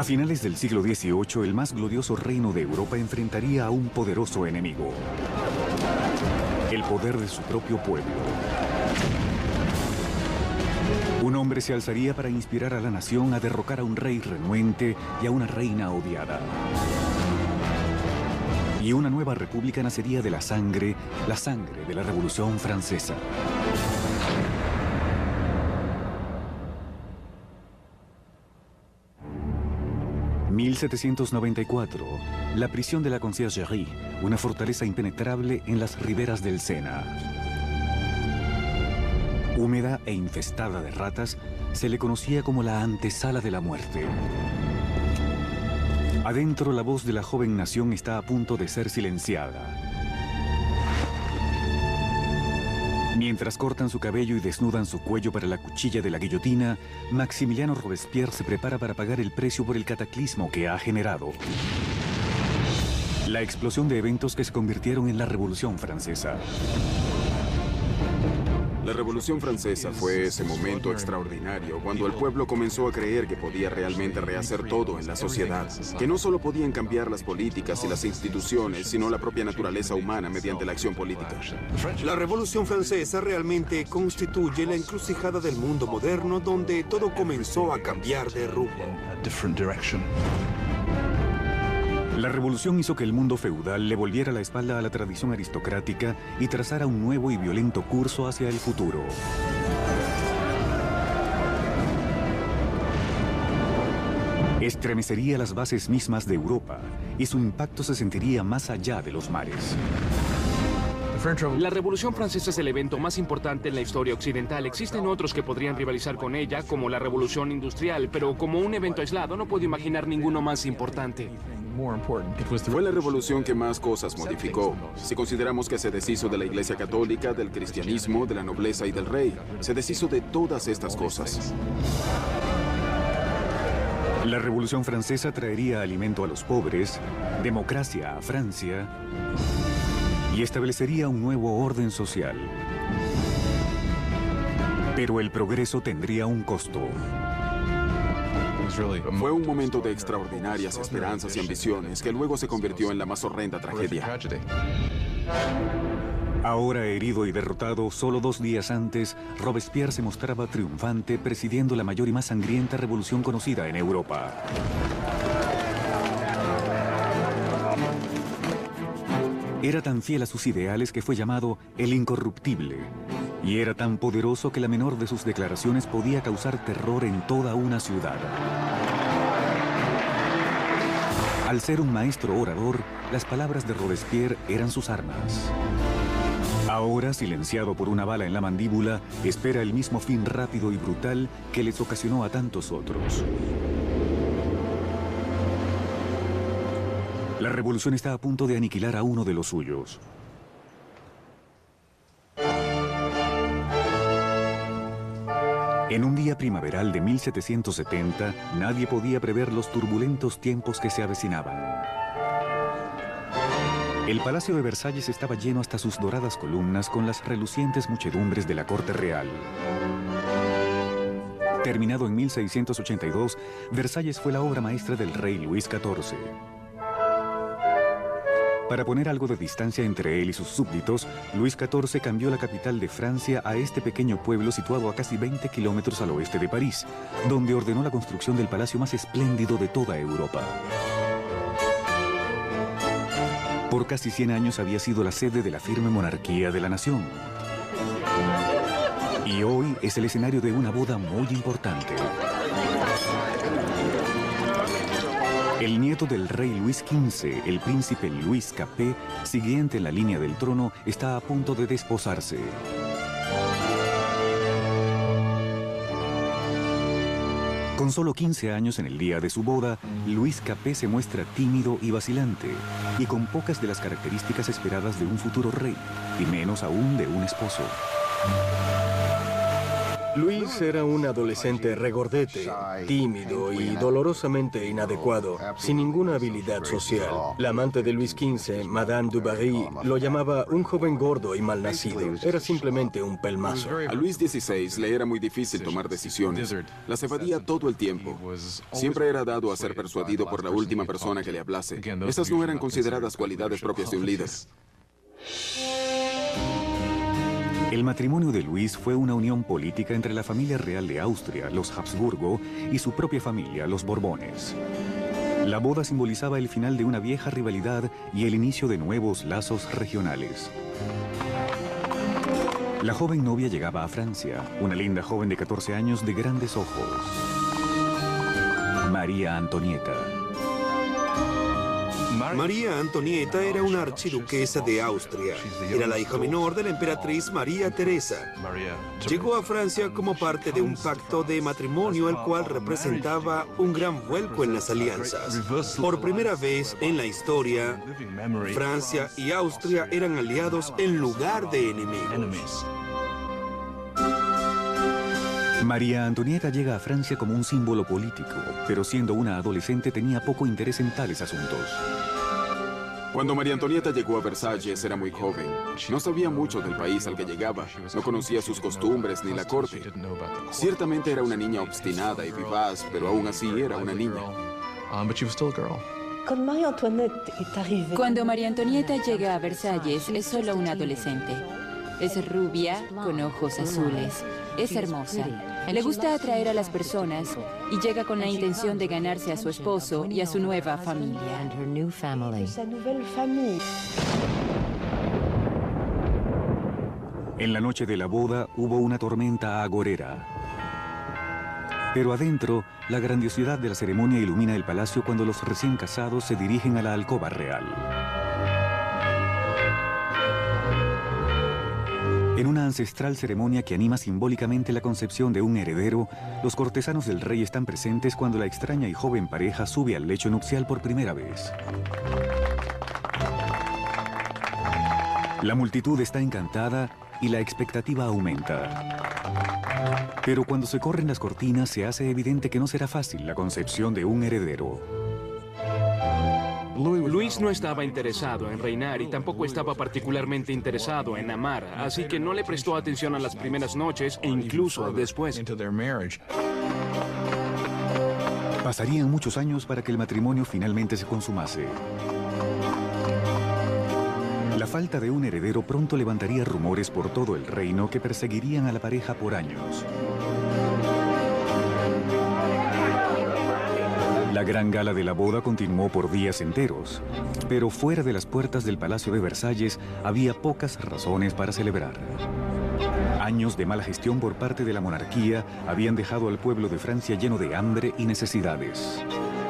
finales del siglo XVIII, el más glorioso reino de Europa enfrentaría a un poderoso enemigo: el poder de su propio pueblo. Un hombre se alzaría para inspirar a la nación a derrocar a un rey renuente y a una reina odiada. Y una nueva república nacería de la sangre de la Revolución Francesa. «1794, la prisión de la Conciergerie, una fortaleza impenetrable en las riberas del Sena. Húmeda e infestada de ratas, se le conocía como la antesala de la muerte. Adentro, la voz de la joven nación está a punto de ser silenciada. Mientras cortan su cabello y desnudan su cuello para la cuchilla de la guillotina, Maximiliano Robespierre se prepara para pagar el precio por el cataclismo que ha generado: la explosión de eventos que se convirtieron en la Revolución Francesa. La Revolución Francesa fue ese momento extraordinario cuando el pueblo comenzó a creer que podía realmente rehacer todo en la sociedad, que no solo podían cambiar las políticas y las instituciones, sino la propia naturaleza humana mediante la acción política. La Revolución Francesa realmente constituye la encrucijada del mundo moderno, donde todo comenzó a cambiar de rumbo. La revolución hizo que el mundo feudal le volviera la espalda a la tradición aristocrática y trazara un nuevo y violento curso hacia el futuro. Estremecería las bases mismas de Europa y su impacto se sentiría más allá de los mares. La Revolución Francesa es el evento más importante en la historia occidental. Existen otros que podrían rivalizar con ella, como la Revolución Industrial, pero como un evento aislado no puedo imaginar ninguno más importante. Fue la revolución que más cosas modificó. Si consideramos que se deshizo de la Iglesia Católica, del cristianismo, de la nobleza y del rey, se deshizo de todas estas cosas. La Revolución Francesa traería alimento a los pobres, democracia a Francia y establecería un nuevo orden social. Pero el progreso tendría un costo. Fue un momento de extraordinarias esperanzas y ambiciones que luego se convirtió en la más horrenda tragedia. Ahora herido y derrotado, solo 2 días antes, Robespierre se mostraba triunfante presidiendo la mayor y más sangrienta revolución conocida en Europa. Era tan fiel a sus ideales que fue llamado el Incorruptible, y era tan poderoso que la menor de sus declaraciones podía causar terror en toda una ciudad. Al ser un maestro orador, las palabras de Robespierre eran sus armas. Ahora, silenciado por una bala en la mandíbula, espera el mismo fin rápido y brutal que les ocasionó a tantos otros. La revolución está a punto de aniquilar a uno de los suyos. En un día primaveral de 1770, nadie podía prever los turbulentos tiempos que se avecinaban. El Palacio de Versalles estaba lleno hasta sus doradas columnas con las relucientes muchedumbres de la corte real. Terminado en 1682, Versalles fue la obra maestra del rey Luis XIV. Para poner algo de distancia entre él y sus súbditos, Luis XIV cambió la capital de Francia a este pequeño pueblo situado a casi 20 kilómetros al oeste de París, donde ordenó la construcción del palacio más espléndido de toda Europa. Por casi 100 años había sido la sede de la firme monarquía de la nación. Y hoy es el escenario de una boda muy importante. El nieto del rey Luis XV, el príncipe Luis Capet, siguiente en la línea del trono, está a punto de desposarse. Con solo 15 años en el día de su boda, Luis Capet se muestra tímido y vacilante, y con pocas de las características esperadas de un futuro rey, y menos aún de un esposo. Luis era un adolescente regordete, tímido y dolorosamente inadecuado, sin ninguna habilidad social. La amante de Luis XV, Madame du Barry, lo llamaba un joven gordo y malnacido. Era simplemente un pelmazo. A Luis XVI le era muy difícil tomar decisiones. Las evadía todo el tiempo. Siempre era dado a ser persuadido por la última persona que le hablase. Esas no eran consideradas cualidades propias de un líder. El matrimonio de Luis fue una unión política entre la familia real de Austria, los Habsburgo, y su propia familia, los Borbones. La boda simbolizaba el final de una vieja rivalidad y el inicio de nuevos lazos regionales. La joven novia llegaba a Francia, una linda joven de 14 años de grandes ojos. María Antonieta. María Antonieta era una archiduquesa de Austria. Era la hija menor de la emperatriz María Teresa. Llegó a Francia como parte de un pacto de matrimonio, el cual representaba un gran vuelco en las alianzas. Por primera vez en la historia, Francia y Austria eran aliados en lugar de enemigos. María Antonieta llega a Francia como un símbolo político, pero siendo una adolescente tenía poco interés en tales asuntos. Cuando María Antonieta llegó a Versalles era muy joven. No sabía mucho del país al que llegaba. No conocía sus costumbres ni la corte. Ciertamente era una niña obstinada y vivaz, pero aún así era una niña. Cuando María Antonieta llega a Versalles es solo una adolescente. Es rubia, con ojos azules. Es hermosa. Le gusta atraer a las personas y llega con la intención de ganarse a su esposo y a su nueva familia. En la noche de la boda hubo una tormenta agorera. Pero adentro, la grandiosidad de la ceremonia ilumina el palacio cuando los recién casados se dirigen a la alcoba real. En una ancestral ceremonia que anima simbólicamente la concepción de un heredero, los cortesanos del rey están presentes cuando la extraña y joven pareja sube al lecho nupcial por primera vez. La multitud está encantada y la expectativa aumenta. Pero cuando se corren las cortinas se hace evidente que no será fácil la concepción de un heredero. Luis no estaba interesado en reinar y tampoco estaba particularmente interesado en amar, así que no le prestó atención a las primeras noches e incluso después. Pasarían muchos años para que el matrimonio finalmente se consumase. La falta de un heredero pronto levantaría rumores por todo el reino que perseguirían a la pareja por años. La gran gala de la boda continuó por días enteros, pero fuera de las puertas del Palacio de Versalles había pocas razones para celebrar. Años de mala gestión por parte de la monarquía habían dejado al pueblo de Francia lleno de hambre y necesidades.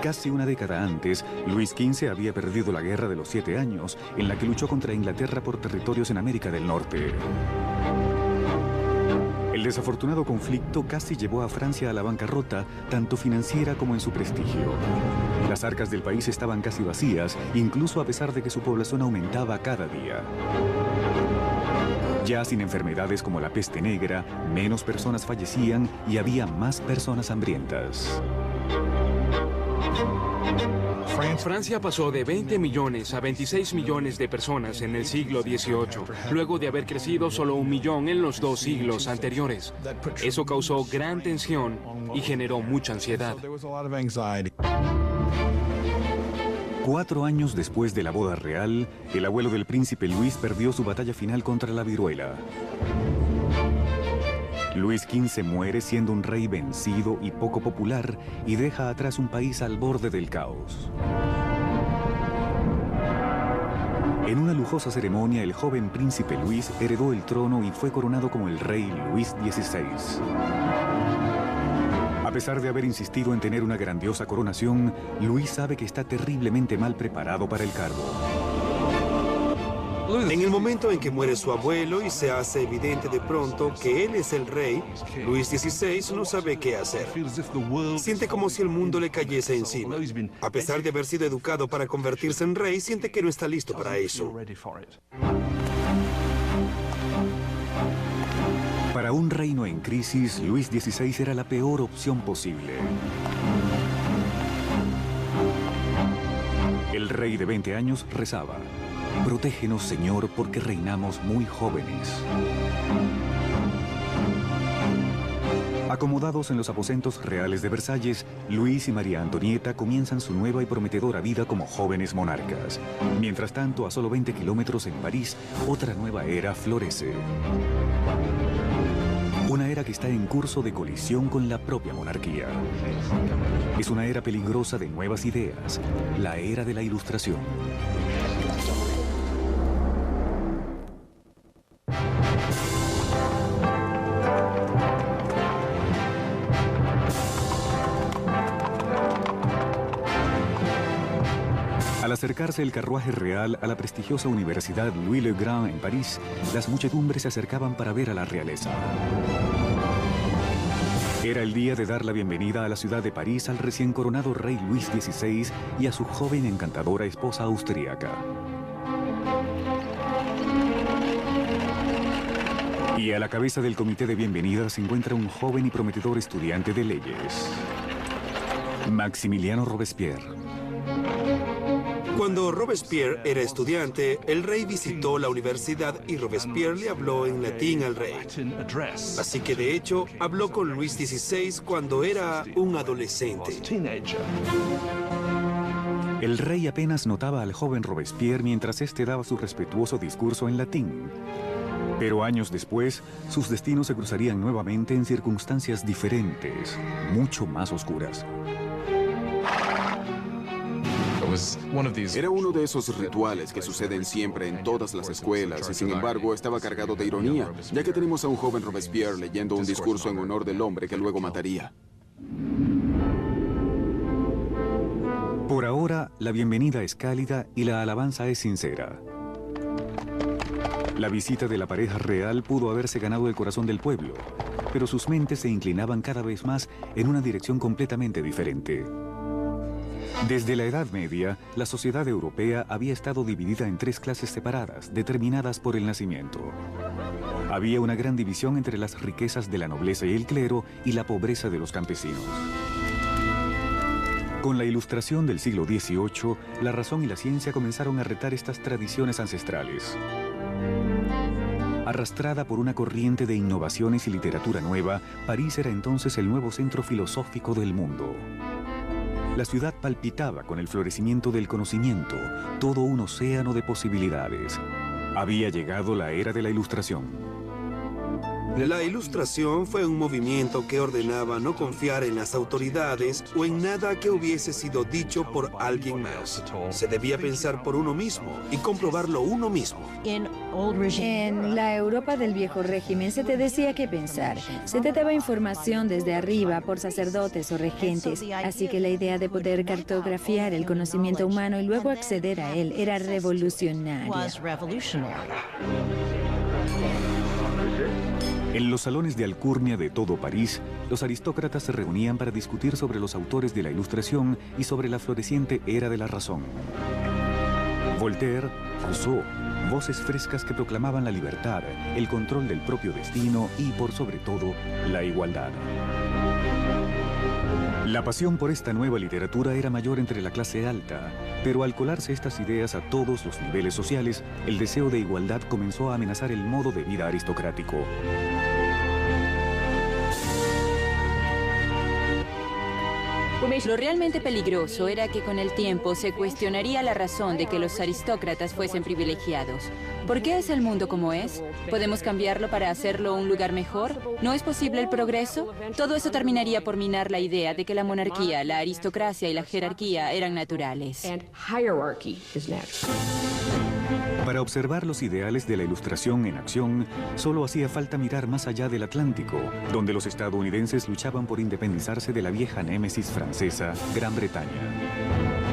Casi una década antes, Luis XV había perdido la Guerra de los 7 Años, en la que luchó contra Inglaterra por territorios en América del Norte. El desafortunado conflicto casi llevó a Francia a la bancarrota, tanto financiera como en su prestigio. Las arcas del país estaban casi vacías, incluso a pesar de que su población aumentaba cada día. Ya sin enfermedades como la peste negra, menos personas fallecían y había más personas hambrientas. Francia pasó de 20 millones a 26 millones de personas en el siglo XVIII, luego de haber crecido solo 1 millón en los 2 siglos anteriores. Eso causó gran tensión y generó mucha ansiedad. 4 años después de la boda real, el abuelo del príncipe Luis perdió su batalla final contra la viruela. Luis XV muere siendo un rey vencido y poco popular y deja atrás un país al borde del caos. En una lujosa ceremonia, el joven príncipe Luis heredó el trono y fue coronado como el rey Luis XVI. A pesar de haber insistido en tener una grandiosa coronación, Luis sabe que está terriblemente mal preparado para el cargo. En el momento en que muere su abuelo y se hace evidente de pronto que él es el rey, Luis XVI no sabe qué hacer. Siente como si el mundo le cayese encima. A pesar de haber sido educado para convertirse en rey, siente que no está listo para eso. Para un reino en crisis, Luis XVI era la peor opción posible. El rey de 20 años rezaba: «Protégenos, Señor, porque reinamos muy jóvenes». Acomodados en los aposentos reales de Versalles, Luis y María Antonieta comienzan su nueva y prometedora vida como jóvenes monarcas. Mientras tanto, a solo 20 kilómetros en París, otra nueva era florece. Una era que está en curso de colisión con la propia monarquía. Es una era peligrosa de nuevas ideas, la era de la Ilustración. Al acercarse el carruaje real a la prestigiosa Universidad Louis le Grand en París, las muchedumbres se acercaban para ver a la realeza. Era el día de dar la bienvenida a la ciudad de París al recién coronado rey Luis XVI y a su joven encantadora esposa austríaca. Y a la cabeza del comité de bienvenida se encuentra un joven y prometedor estudiante de leyes, Maximiliano Robespierre. Cuando Robespierre era estudiante, el rey visitó la universidad y Robespierre le habló en latín al rey. Así que, de hecho, habló con Luis XVI cuando era un adolescente. El rey apenas notaba al joven Robespierre mientras éste daba su respetuoso discurso en latín. Pero años después, sus destinos se cruzarían nuevamente en circunstancias diferentes, mucho más oscuras. Era uno de esos rituales que suceden siempre en todas las escuelas y sin embargo estaba cargado de ironía, ya que tenemos a un joven Robespierre leyendo un discurso en honor del hombre que luego mataría. Por ahora, la bienvenida es cálida y la alabanza es sincera. La visita de la pareja real pudo haberse ganado el corazón del pueblo, pero sus mentes se inclinaban cada vez más en una dirección completamente diferente. Desde la Edad Media, la sociedad europea había estado dividida en tres clases separadas, determinadas por el nacimiento. Había una gran división entre las riquezas de la nobleza y el clero y la pobreza de los campesinos. Con la Ilustración del siglo XVIII, la razón y la ciencia comenzaron a retar estas tradiciones ancestrales. Arrastrada por una corriente de innovaciones y literatura nueva, París era entonces el nuevo centro filosófico del mundo. La ciudad palpitaba con el florecimiento del conocimiento, todo un océano de posibilidades. Había llegado la era de la Ilustración. La Ilustración fue un movimiento que ordenaba no confiar en las autoridades o en nada que hubiese sido dicho por alguien más. Se debía pensar por uno mismo y comprobarlo uno mismo. En la Europa del viejo régimen se te decía qué pensar. Se te daba información desde arriba por sacerdotes o regentes. Así que la idea de poder cartografiar el conocimiento humano y luego acceder a él era revolucionaria. En los salones de alcurnia de todo París, los aristócratas se reunían para discutir sobre los autores de la Ilustración y sobre la floreciente era de la razón. Voltaire, Rousseau, voces frescas que proclamaban la libertad, el control del propio destino y, por sobre todo, la igualdad. La pasión por esta nueva literatura era mayor entre la clase alta, pero al colarse estas ideas a todos los niveles sociales, el deseo de igualdad comenzó a amenazar el modo de vida aristocrático. Lo realmente peligroso era que con el tiempo se cuestionaría la razón de que los aristócratas fuesen privilegiados. ¿Por qué es el mundo como es? ¿Podemos cambiarlo para hacerlo un lugar mejor? ¿No es posible el progreso? Todo eso terminaría por minar la idea de que la monarquía, la aristocracia y la jerarquía eran naturales. Para observar los ideales de la Ilustración en acción, solo hacía falta mirar más allá del Atlántico, donde los estadounidenses luchaban por independizarse de la vieja némesis francesa, Gran Bretaña.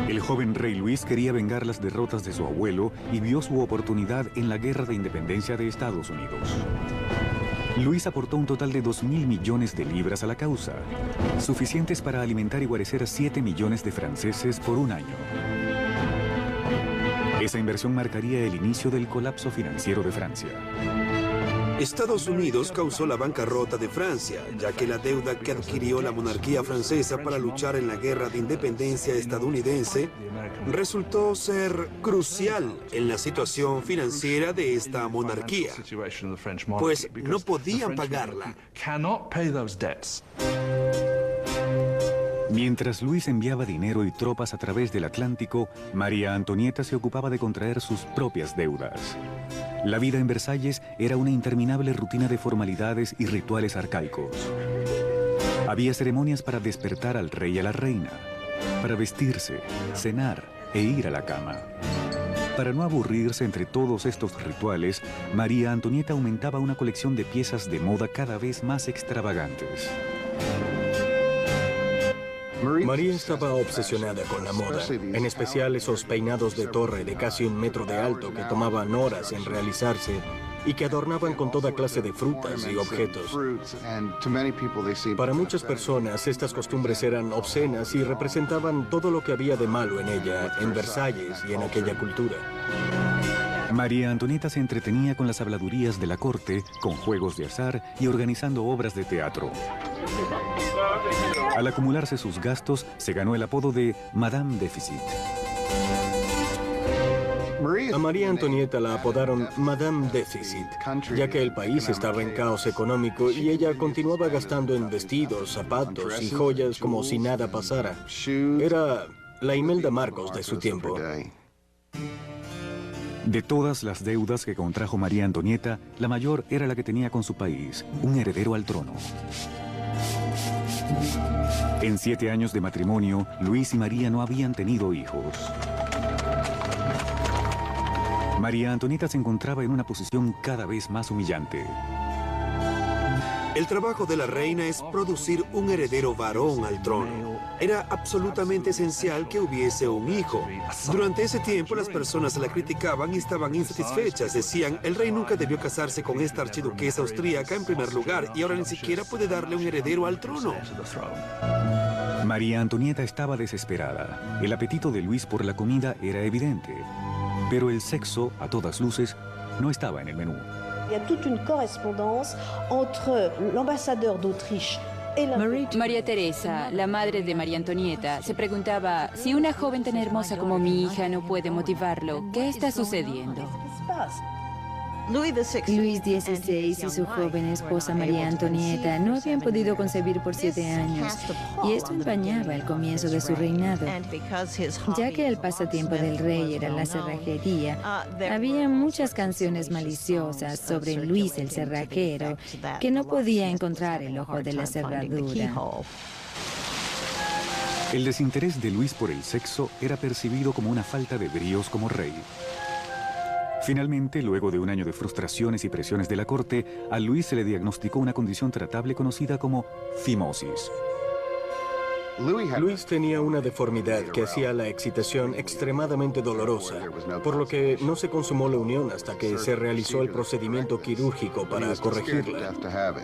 El joven rey Luis quería vengar las derrotas de su abuelo y vio su oportunidad en la Guerra de Independencia de Estados Unidos. Luis aportó un total de 2.000 millones de libras a la causa, suficientes para alimentar y guarecer a 7 millones de franceses por un año. Esa inversión marcaría el inicio del colapso financiero de Francia. Estados Unidos causó la bancarrota de Francia, ya que la deuda que adquirió la monarquía francesa para luchar en la guerra de independencia estadounidense resultó ser crucial en la situación financiera de esta monarquía, pues no podían pagarla. Mientras Luis enviaba dinero y tropas a través del Atlántico, María Antonieta se ocupaba de contraer sus propias deudas. La vida en Versalles era una interminable rutina de formalidades y rituales arcaicos. Había ceremonias para despertar al rey y a la reina, para vestirse, cenar e ir a la cama. Para no aburrirse entre todos estos rituales, María Antonieta aumentaba una colección de piezas de moda cada vez más extravagantes. María estaba obsesionada con la moda, en especial esos peinados de torre de casi 1 metro de alto que tomaban horas en realizarse y que adornaban con toda clase de frutas y objetos. Para muchas personas, estas costumbres eran obscenas y representaban todo lo que había de malo en ella, en Versalles y en aquella cultura. María Antonieta se entretenía con las habladurías de la corte, con juegos de azar y organizando obras de teatro. Al acumularse sus gastos, se ganó el apodo de Madame Déficit. A María Antonieta la apodaron Madame Déficit, ya que el país estaba en caos económico y ella continuaba gastando en vestidos, zapatos y joyas como si nada pasara. Era la Imelda Marcos de su tiempo. De todas las deudas que contrajo María Antonieta, la mayor era la que tenía con su país, un heredero al trono. En 7 años de matrimonio, Luis y María no habían tenido hijos. María Antonieta se encontraba en una posición cada vez más humillante. El trabajo de la reina es producir un heredero varón al trono. Era absolutamente esencial que hubiese un hijo. Durante ese tiempo las personas la criticaban y estaban insatisfechas. Decían, el rey nunca debió casarse con esta archiduquesa austríaca en primer lugar y ahora ni siquiera puede darle un heredero al trono. María Antonieta estaba desesperada. El apetito de Luis por la comida era evidente. Pero el sexo, a todas luces, no estaba en el menú. Il y a toute une correspondance entre l'ambassadeur d'Autriche et la... María Teresa, la madre de María Antonieta, se preguntaba, si una joven tan hermosa como mi hija no puede motivarlo, ¿qué está sucediendo? Luis XVI y su joven esposa María Antonieta no habían podido concebir por 7 años, y esto empañaba el comienzo de su reinado. Ya que el pasatiempo del rey era la cerrajería, había muchas canciones maliciosas sobre Luis el cerrajero, que no podía encontrar el ojo de la cerradura. El desinterés de Luis por el sexo era percibido como una falta de bríos como rey. Finalmente, luego de un año de frustraciones y presiones de la corte, a Luis se le diagnosticó una condición tratable conocida como fimosis. Luis tenía una deformidad que hacía la excitación extremadamente dolorosa, por lo que no se consumó la unión hasta que se realizó el procedimiento quirúrgico para corregirla.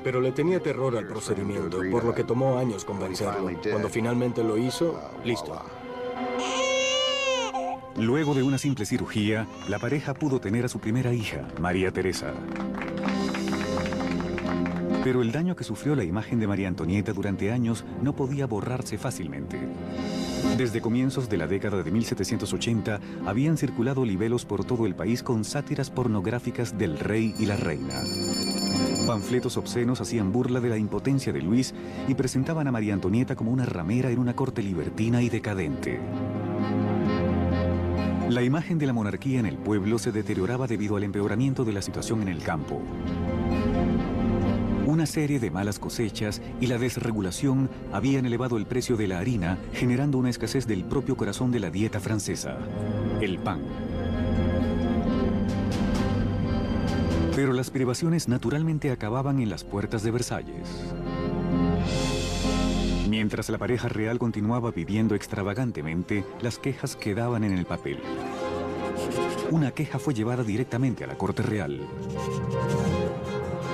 Pero le tenía terror al procedimiento, por lo que tomó años convencerlo. Cuando finalmente lo hizo, listo. Luego de una simple cirugía, la pareja pudo tener a su primera hija, María Teresa. Pero el daño que sufrió la imagen de María Antonieta durante años no podía borrarse fácilmente. Desde comienzos de la década de 1780, habían circulado libelos por todo el país con sátiras pornográficas del rey y la reina. Panfletos obscenos hacían burla de la impotencia de Luis y presentaban a María Antonieta como una ramera en una corte libertina y decadente. La imagen de la monarquía en el pueblo se deterioraba debido al empeoramiento de la situación en el campo. Una serie de malas cosechas y la desregulación habían elevado el precio de la harina, generando una escasez del propio corazón de la dieta francesa, el pan. Pero las privaciones naturalmente acababan en las puertas de Versalles. Mientras la pareja real continuaba viviendo extravagantemente, las quejas quedaban en el papel. Una queja fue llevada directamente a la corte real.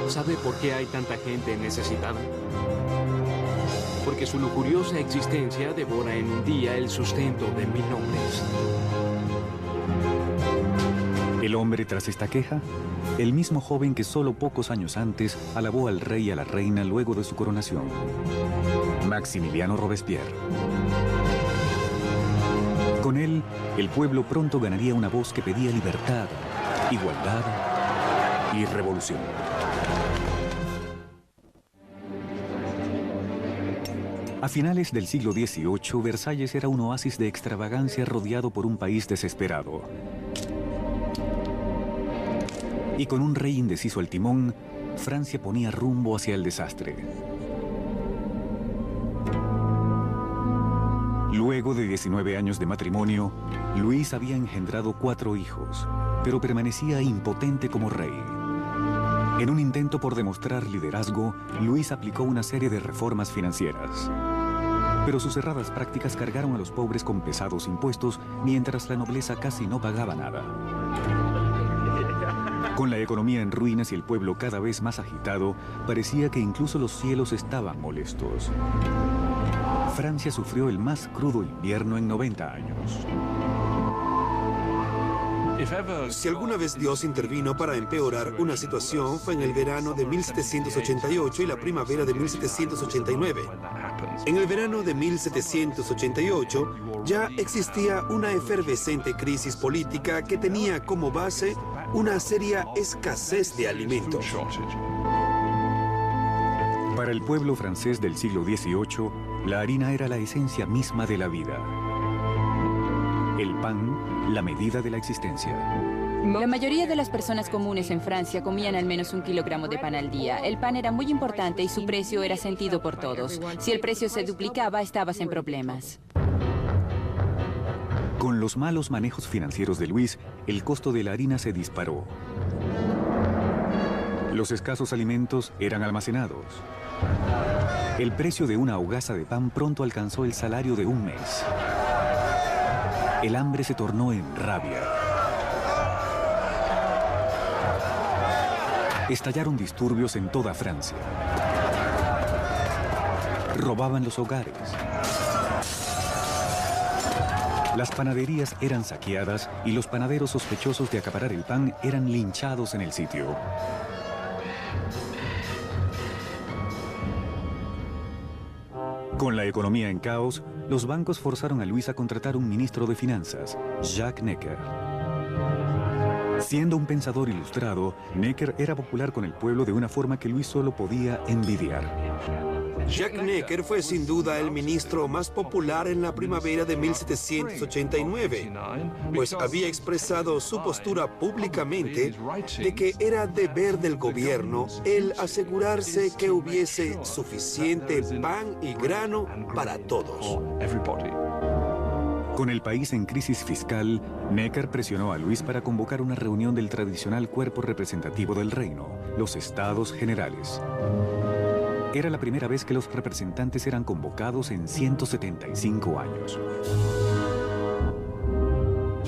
¿Sabe por qué hay tanta gente necesitada? Porque su lujuriosa existencia devora en un día el sustento de 1000 hombres. El hombre tras esta queja, el mismo joven que solo pocos años antes alabó al rey y a la reina luego de su coronación, Maximiliano Robespierre. Con él, el pueblo pronto ganaría una voz que pedía libertad, igualdad y revolución. A finales del siglo XVIII, Versalles era un oasis de extravagancia rodeado por un país desesperado. Y con un rey indeciso al timón, Francia ponía rumbo hacia el desastre. Luego de 19 años de matrimonio, Luis había engendrado 4 hijos, pero permanecía impotente como rey. En un intento por demostrar liderazgo, Luis aplicó una serie de reformas financieras. Pero sus cerradas prácticas cargaron a los pobres con pesados impuestos, mientras la nobleza casi no pagaba nada. Con la economía en ruinas y el pueblo cada vez más agitado, parecía que incluso los cielos estaban molestos. Francia sufrió el más crudo invierno en 90 años. Si alguna vez Dios intervino para empeorar una situación, fue en el verano de 1788 y la primavera de 1789. En el verano de 1788 ya existía una efervescente crisis política que tenía como base una seria escasez de alimentos. Para el pueblo francés del siglo XVIII, la harina era la esencia misma de la vida. El pan, la medida de la existencia. La mayoría de las personas comunes en Francia comían al menos 1 kilogramo de pan al día. El pan era muy importante y su precio era sentido por todos. Si el precio se duplicaba, estabas en problemas. Con los malos manejos financieros de Luis, el costo de la harina se disparó. Los escasos alimentos eran almacenados. El precio de una hogaza de pan pronto alcanzó el salario de un mes. El hambre se tornó en rabia. Estallaron disturbios en toda Francia. Robaban los hogares. Las panaderías eran saqueadas y los panaderos sospechosos de acaparar el pan eran linchados en el sitio. Con la economía en caos, los bancos forzaron a Luis a contratar un ministro de finanzas, Jacques Necker. Siendo un pensador ilustrado, Necker era popular con el pueblo de una forma que Luis solo podía envidiar. Jacques Necker fue sin duda el ministro más popular en la primavera de 1789, pues había expresado su postura públicamente de que era deber del gobierno el asegurarse que hubiese suficiente pan y grano para todos. Con el país en crisis fiscal, Necker presionó a Luis para convocar una reunión del tradicional cuerpo representativo del reino, los Estados Generales. Era la primera vez que los representantes eran convocados en 175 años.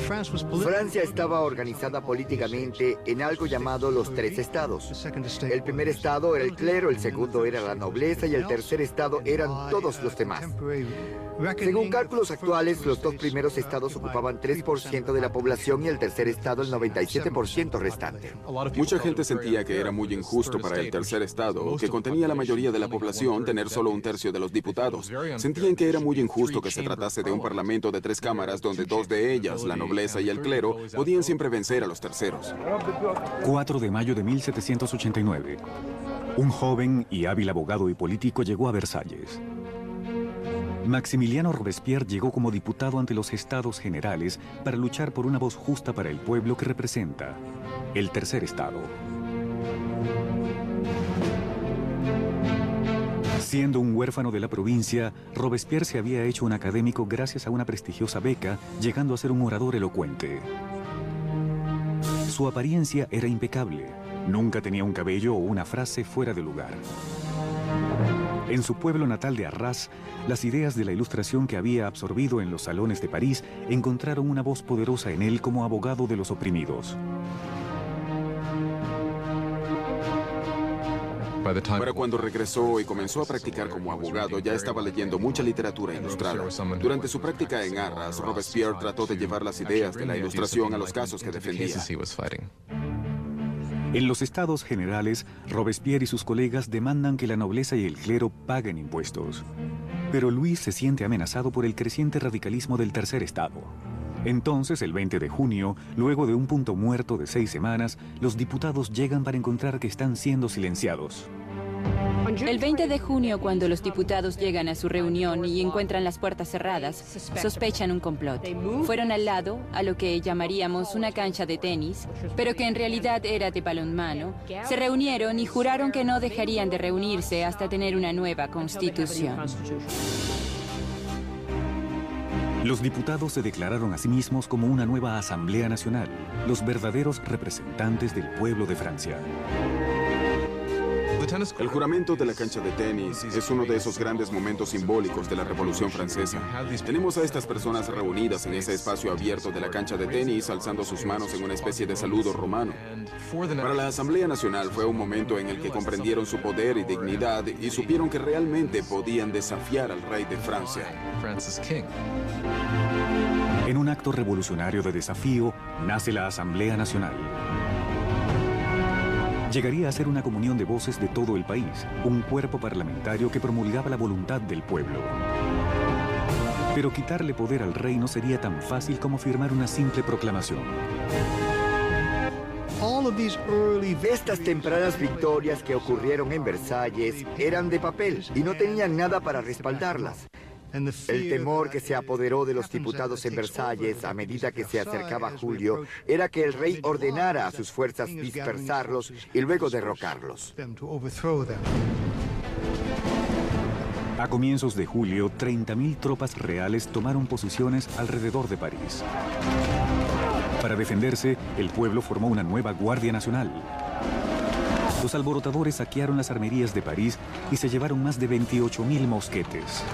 Francia estaba organizada políticamente en algo llamado los 3 estados. El primer estado era el clero, el segundo era la nobleza y el tercer estado eran todos los demás. Según cálculos actuales, los 2 primeros estados ocupaban 3% de la población y el tercer estado el 97% restante. Mucha gente sentía que era muy injusto para el tercer estado, que contenía la mayoría de la población, tener solo 1/3 de los diputados. Sentían que era muy injusto que se tratase de un parlamento de 3 cámaras donde 2 de ellas, la nobleza y el clero, podían siempre vencer a los terceros. 4 de mayo de 1789. Un joven y hábil abogado y político llegó a Versalles. Maximiliano Robespierre llegó como diputado ante los Estados Generales para luchar por una voz justa para el pueblo que representa el tercer estado. Siendo un huérfano de la provincia, Robespierre se había hecho un académico gracias a una prestigiosa beca, llegando a ser un orador elocuente. Su apariencia era impecable. Nunca tenía un cabello o una frase fuera de lugar. En su pueblo natal de Arras, las ideas de la Ilustración que había absorbido en los salones de París encontraron una voz poderosa en él como abogado de los oprimidos. Para cuando regresó y comenzó a practicar como abogado, ya estaba leyendo mucha literatura ilustrada. Durante su práctica en Arras, Robespierre trató de llevar las ideas de la ilustración a los casos que defendía. En los estados generales, Robespierre y sus colegas demandan que la nobleza y el clero paguen impuestos. Pero Luis se siente amenazado por el creciente radicalismo del tercer estado. Entonces, el 20 de junio, luego de un punto muerto de 6 semanas, los diputados llegan para encontrar que están siendo silenciados. El 20 de junio, cuando los diputados llegan a su reunión y encuentran las puertas cerradas, sospechan un complot. Fueron al lado, a lo que llamaríamos una cancha de tenis, pero que en realidad era de balonmano. Se reunieron y juraron que no dejarían de reunirse hasta tener una nueva constitución. Los diputados se declararon a sí mismos como una nueva Asamblea Nacional, los verdaderos representantes del pueblo de Francia. El juramento de la cancha de tenis es uno de esos grandes momentos simbólicos de la Revolución Francesa. Tenemos a estas personas reunidas en ese espacio abierto de la cancha de tenis, alzando sus manos en una especie de saludo romano. Para la Asamblea Nacional fue un momento en el que comprendieron su poder y dignidad y supieron que realmente podían desafiar al rey de Francia. En un acto revolucionario de desafío, nace la Asamblea Nacional. Llegaría a ser una comunión de voces de todo el país, un cuerpo parlamentario que promulgaba la voluntad del pueblo. Pero quitarle poder al rey no sería tan fácil como firmar una simple proclamación. Estas tempranas victorias que ocurrieron en Versalles eran de papel y no tenían nada para respaldarlas. El temor que se apoderó de los diputados en Versalles a medida que se acercaba julio era que el rey ordenara a sus fuerzas dispersarlos y luego derrocarlos. A comienzos de julio, 30.000 tropas reales tomaron posiciones alrededor de París. Para defenderse, el pueblo formó una nueva Guardia Nacional. Los alborotadores saquearon las armerías de París y se llevaron más de 28.000 mosquetes.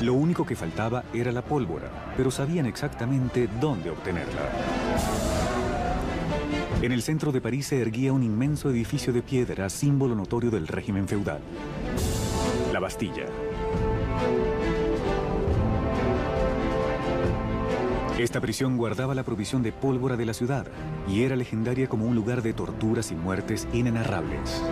Lo único que faltaba era la pólvora, pero sabían exactamente dónde obtenerla. En el centro de París se erguía un inmenso edificio de piedra, símbolo notorio del régimen feudal: la Bastilla. Esta prisión guardaba la provisión de pólvora de la ciudad y era legendaria como un lugar de torturas y muertes inenarrables.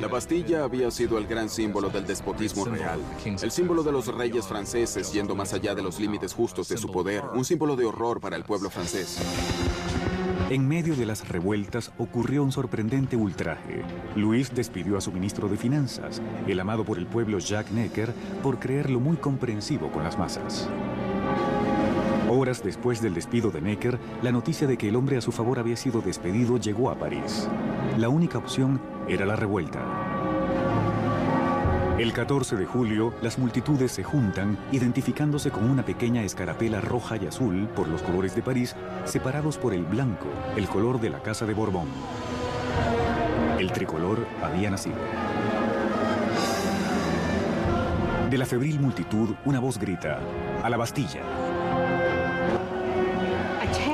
La Bastilla había sido el gran símbolo del despotismo real, el símbolo de los reyes franceses yendo más allá de los límites justos de su poder, un símbolo de horror para el pueblo francés. En medio de las revueltas ocurrió un sorprendente ultraje. Luis despidió a su ministro de Finanzas, el amado por el pueblo Jacques Necker, por creerlo muy comprensivo con las masas. Horas después del despido de Necker, la noticia de que el hombre a su favor había sido despedido llegó a París. La única opción era la revuelta. El 14 de julio, las multitudes se juntan, identificándose con una pequeña escarapela roja y azul por los colores de París, separados por el blanco, el color de la Casa de Borbón. El tricolor había nacido. De la febril multitud, una voz grita: ¡a la Bastilla!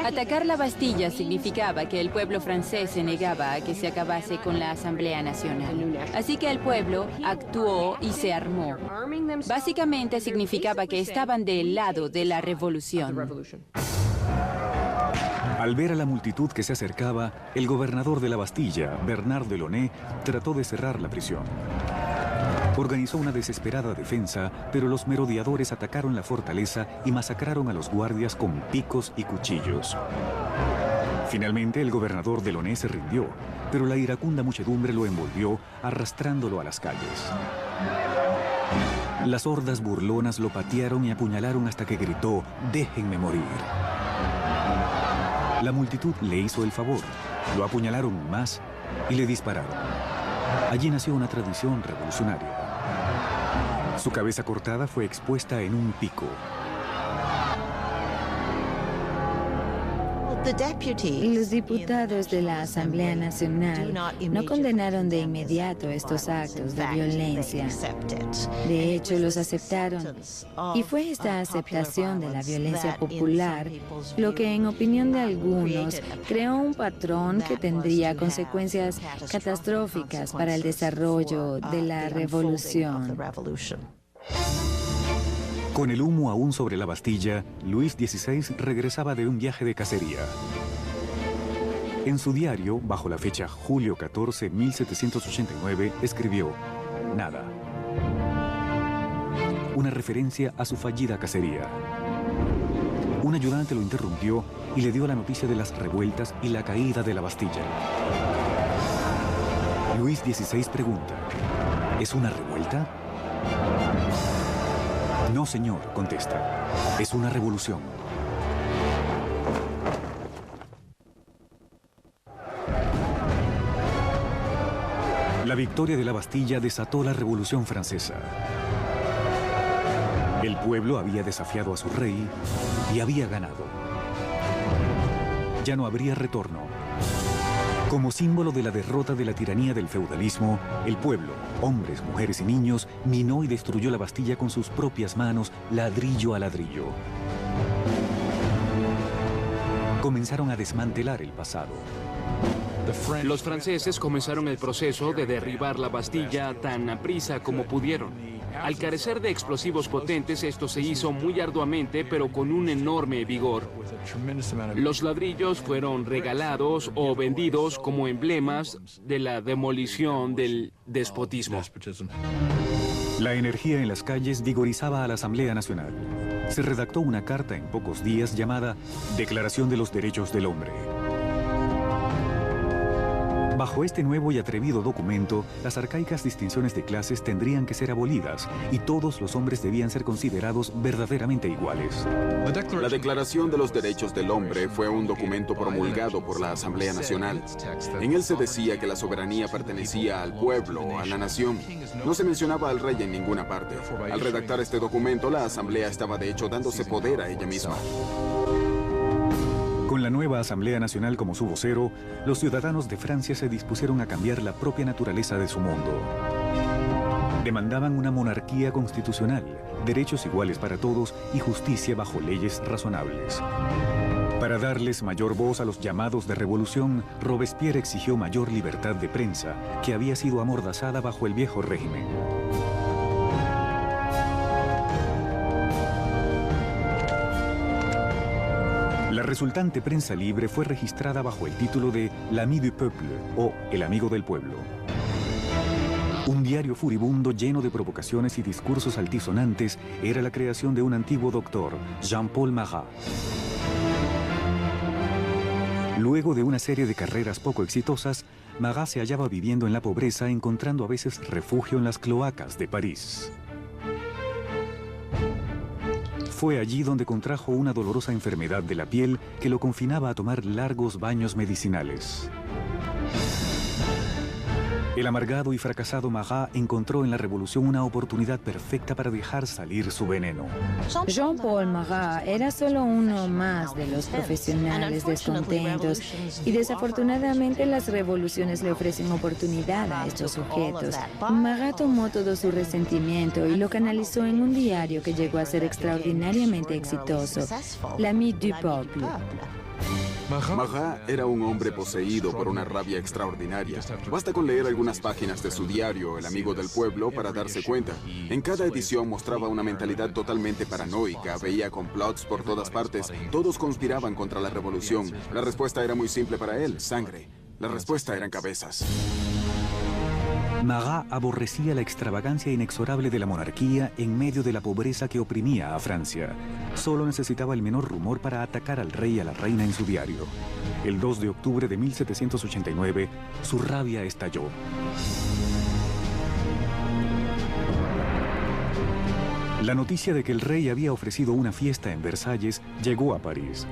Atacar la Bastilla significaba que el pueblo francés se negaba a que se acabase con la Asamblea Nacional. Así que el pueblo actuó y se armó. Básicamente significaba que estaban del lado de la revolución. Al ver a la multitud que se acercaba, el gobernador de la Bastilla, Bernard Delaunay, trató de cerrar la prisión. Organizó una desesperada defensa, pero los merodeadores atacaron la fortaleza y masacraron a los guardias con picos y cuchillos. Finalmente, el gobernador Delaunay se rindió, pero la iracunda muchedumbre lo envolvió, arrastrándolo a las calles. Las hordas burlonas lo patearon y apuñalaron hasta que gritó: «¡Déjenme morir!». La multitud le hizo el favor, lo apuñalaron más y le dispararon. Allí nació una tradición revolucionaria. Su cabeza cortada fue expuesta en un pico. Los diputados de la Asamblea Nacional no condenaron de inmediato estos actos de violencia. De hecho, los aceptaron. Y fue esta aceptación de la violencia popular lo que, en opinión de algunos, creó un patrón que tendría consecuencias catastróficas para el desarrollo de la revolución. Con el humo aún sobre la Bastilla, Luis XVI regresaba de un viaje de cacería. En su diario, bajo la fecha julio 14, 1789, escribió: nada. Una referencia a su fallida cacería. Un ayudante lo interrumpió y le dio la noticia de las revueltas y la caída de la Bastilla. Luis XVI pregunta: ¿es una revuelta? No, señor, contesta. Es una revolución. La victoria de la Bastilla desató la Revolución Francesa. El pueblo había desafiado a su rey y había ganado. Ya no habría retorno. Como símbolo de la derrota de la tiranía del feudalismo, el pueblo, hombres, mujeres y niños, minó y destruyó la Bastilla con sus propias manos, ladrillo a ladrillo. Comenzaron a desmantelar el pasado. Los franceses comenzaron el proceso de derribar la Bastilla tan aprisa como pudieron. Al carecer de explosivos potentes, esto se hizo muy arduamente, pero con un enorme vigor. Los ladrillos fueron regalados o vendidos como emblemas de la demolición del despotismo. La energía en las calles vigorizaba a la Asamblea Nacional. Se redactó una carta en pocos días llamada Declaración de los Derechos del Hombre. Bajo este nuevo y atrevido documento, las arcaicas distinciones de clases tendrían que ser abolidas y todos los hombres debían ser considerados verdaderamente iguales. La Declaración de los Derechos del Hombre fue un documento promulgado por la Asamblea Nacional. En él se decía que la soberanía pertenecía al pueblo, a la nación. No se mencionaba al rey en ninguna parte. Al redactar este documento, la Asamblea estaba de hecho dándose poder a ella misma. Con la nueva Asamblea Nacional como su vocero, los ciudadanos de Francia se dispusieron a cambiar la propia naturaleza de su mundo. Demandaban una monarquía constitucional, derechos iguales para todos y justicia bajo leyes razonables. Para darles mayor voz a los llamados de revolución, Robespierre exigió mayor libertad de prensa, que había sido amordazada bajo el viejo régimen. La resultante prensa libre fue registrada bajo el título de L'Ami du Peuple, o El Amigo del Pueblo. Un diario furibundo lleno de provocaciones y discursos altisonantes era la creación de un antiguo doctor, Jean-Paul Marat. Luego de una serie de carreras poco exitosas, Marat se hallaba viviendo en la pobreza, encontrando a veces refugio en las cloacas de París. Fue allí donde contrajo una dolorosa enfermedad de la piel que lo confinaba a tomar largos baños medicinales. El amargado y fracasado Marat encontró en la revolución una oportunidad perfecta para dejar salir su veneno. Jean-Paul Marat era solo uno más de los profesionales descontentos y desafortunadamente las revoluciones le ofrecen oportunidad a estos sujetos. Marat tomó todo su resentimiento y lo canalizó en un diario que llegó a ser extraordinariamente exitoso, L'Ami du Peuple. Marat era un hombre poseído por una rabia extraordinaria. Basta con leer algunas páginas de su diario, El Amigo del Pueblo, para darse cuenta. En cada edición mostraba una mentalidad totalmente paranoica, veía complots por todas partes, todos conspiraban contra la revolución. La respuesta era muy simple para él, sangre. La respuesta eran cabezas. Marat aborrecía la extravagancia inexorable de la monarquía en medio de la pobreza que oprimía a Francia. Solo necesitaba el menor rumor para atacar al rey y a la reina en su diario. El 2 de octubre de 1789, su rabia estalló. La noticia de que el rey había ofrecido una fiesta en Versalles llegó a París.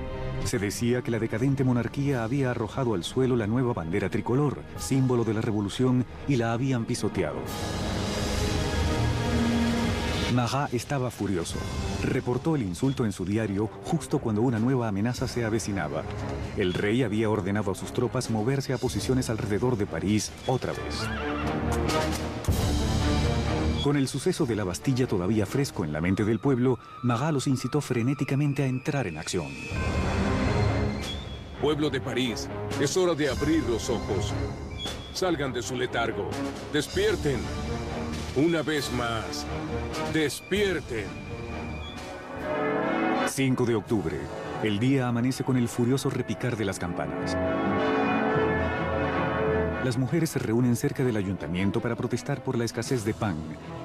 Se decía que la decadente monarquía había arrojado al suelo la nueva bandera tricolor, símbolo de la revolución, y la habían pisoteado. Marat estaba furioso. Reportó el insulto en su diario justo cuando una nueva amenaza se avecinaba. El rey había ordenado a sus tropas moverse a posiciones alrededor de París otra vez. Con el suceso de la Bastilla todavía fresco en la mente del pueblo, Marat los incitó frenéticamente a entrar en acción. Pueblo de París, es hora de abrir los ojos. Salgan de su letargo. Despierten. Una vez más. Despierten. 5 de octubre. El día amanece con el furioso repicar de las campanas. Las mujeres se reúnen cerca del ayuntamiento para protestar por la escasez de pan.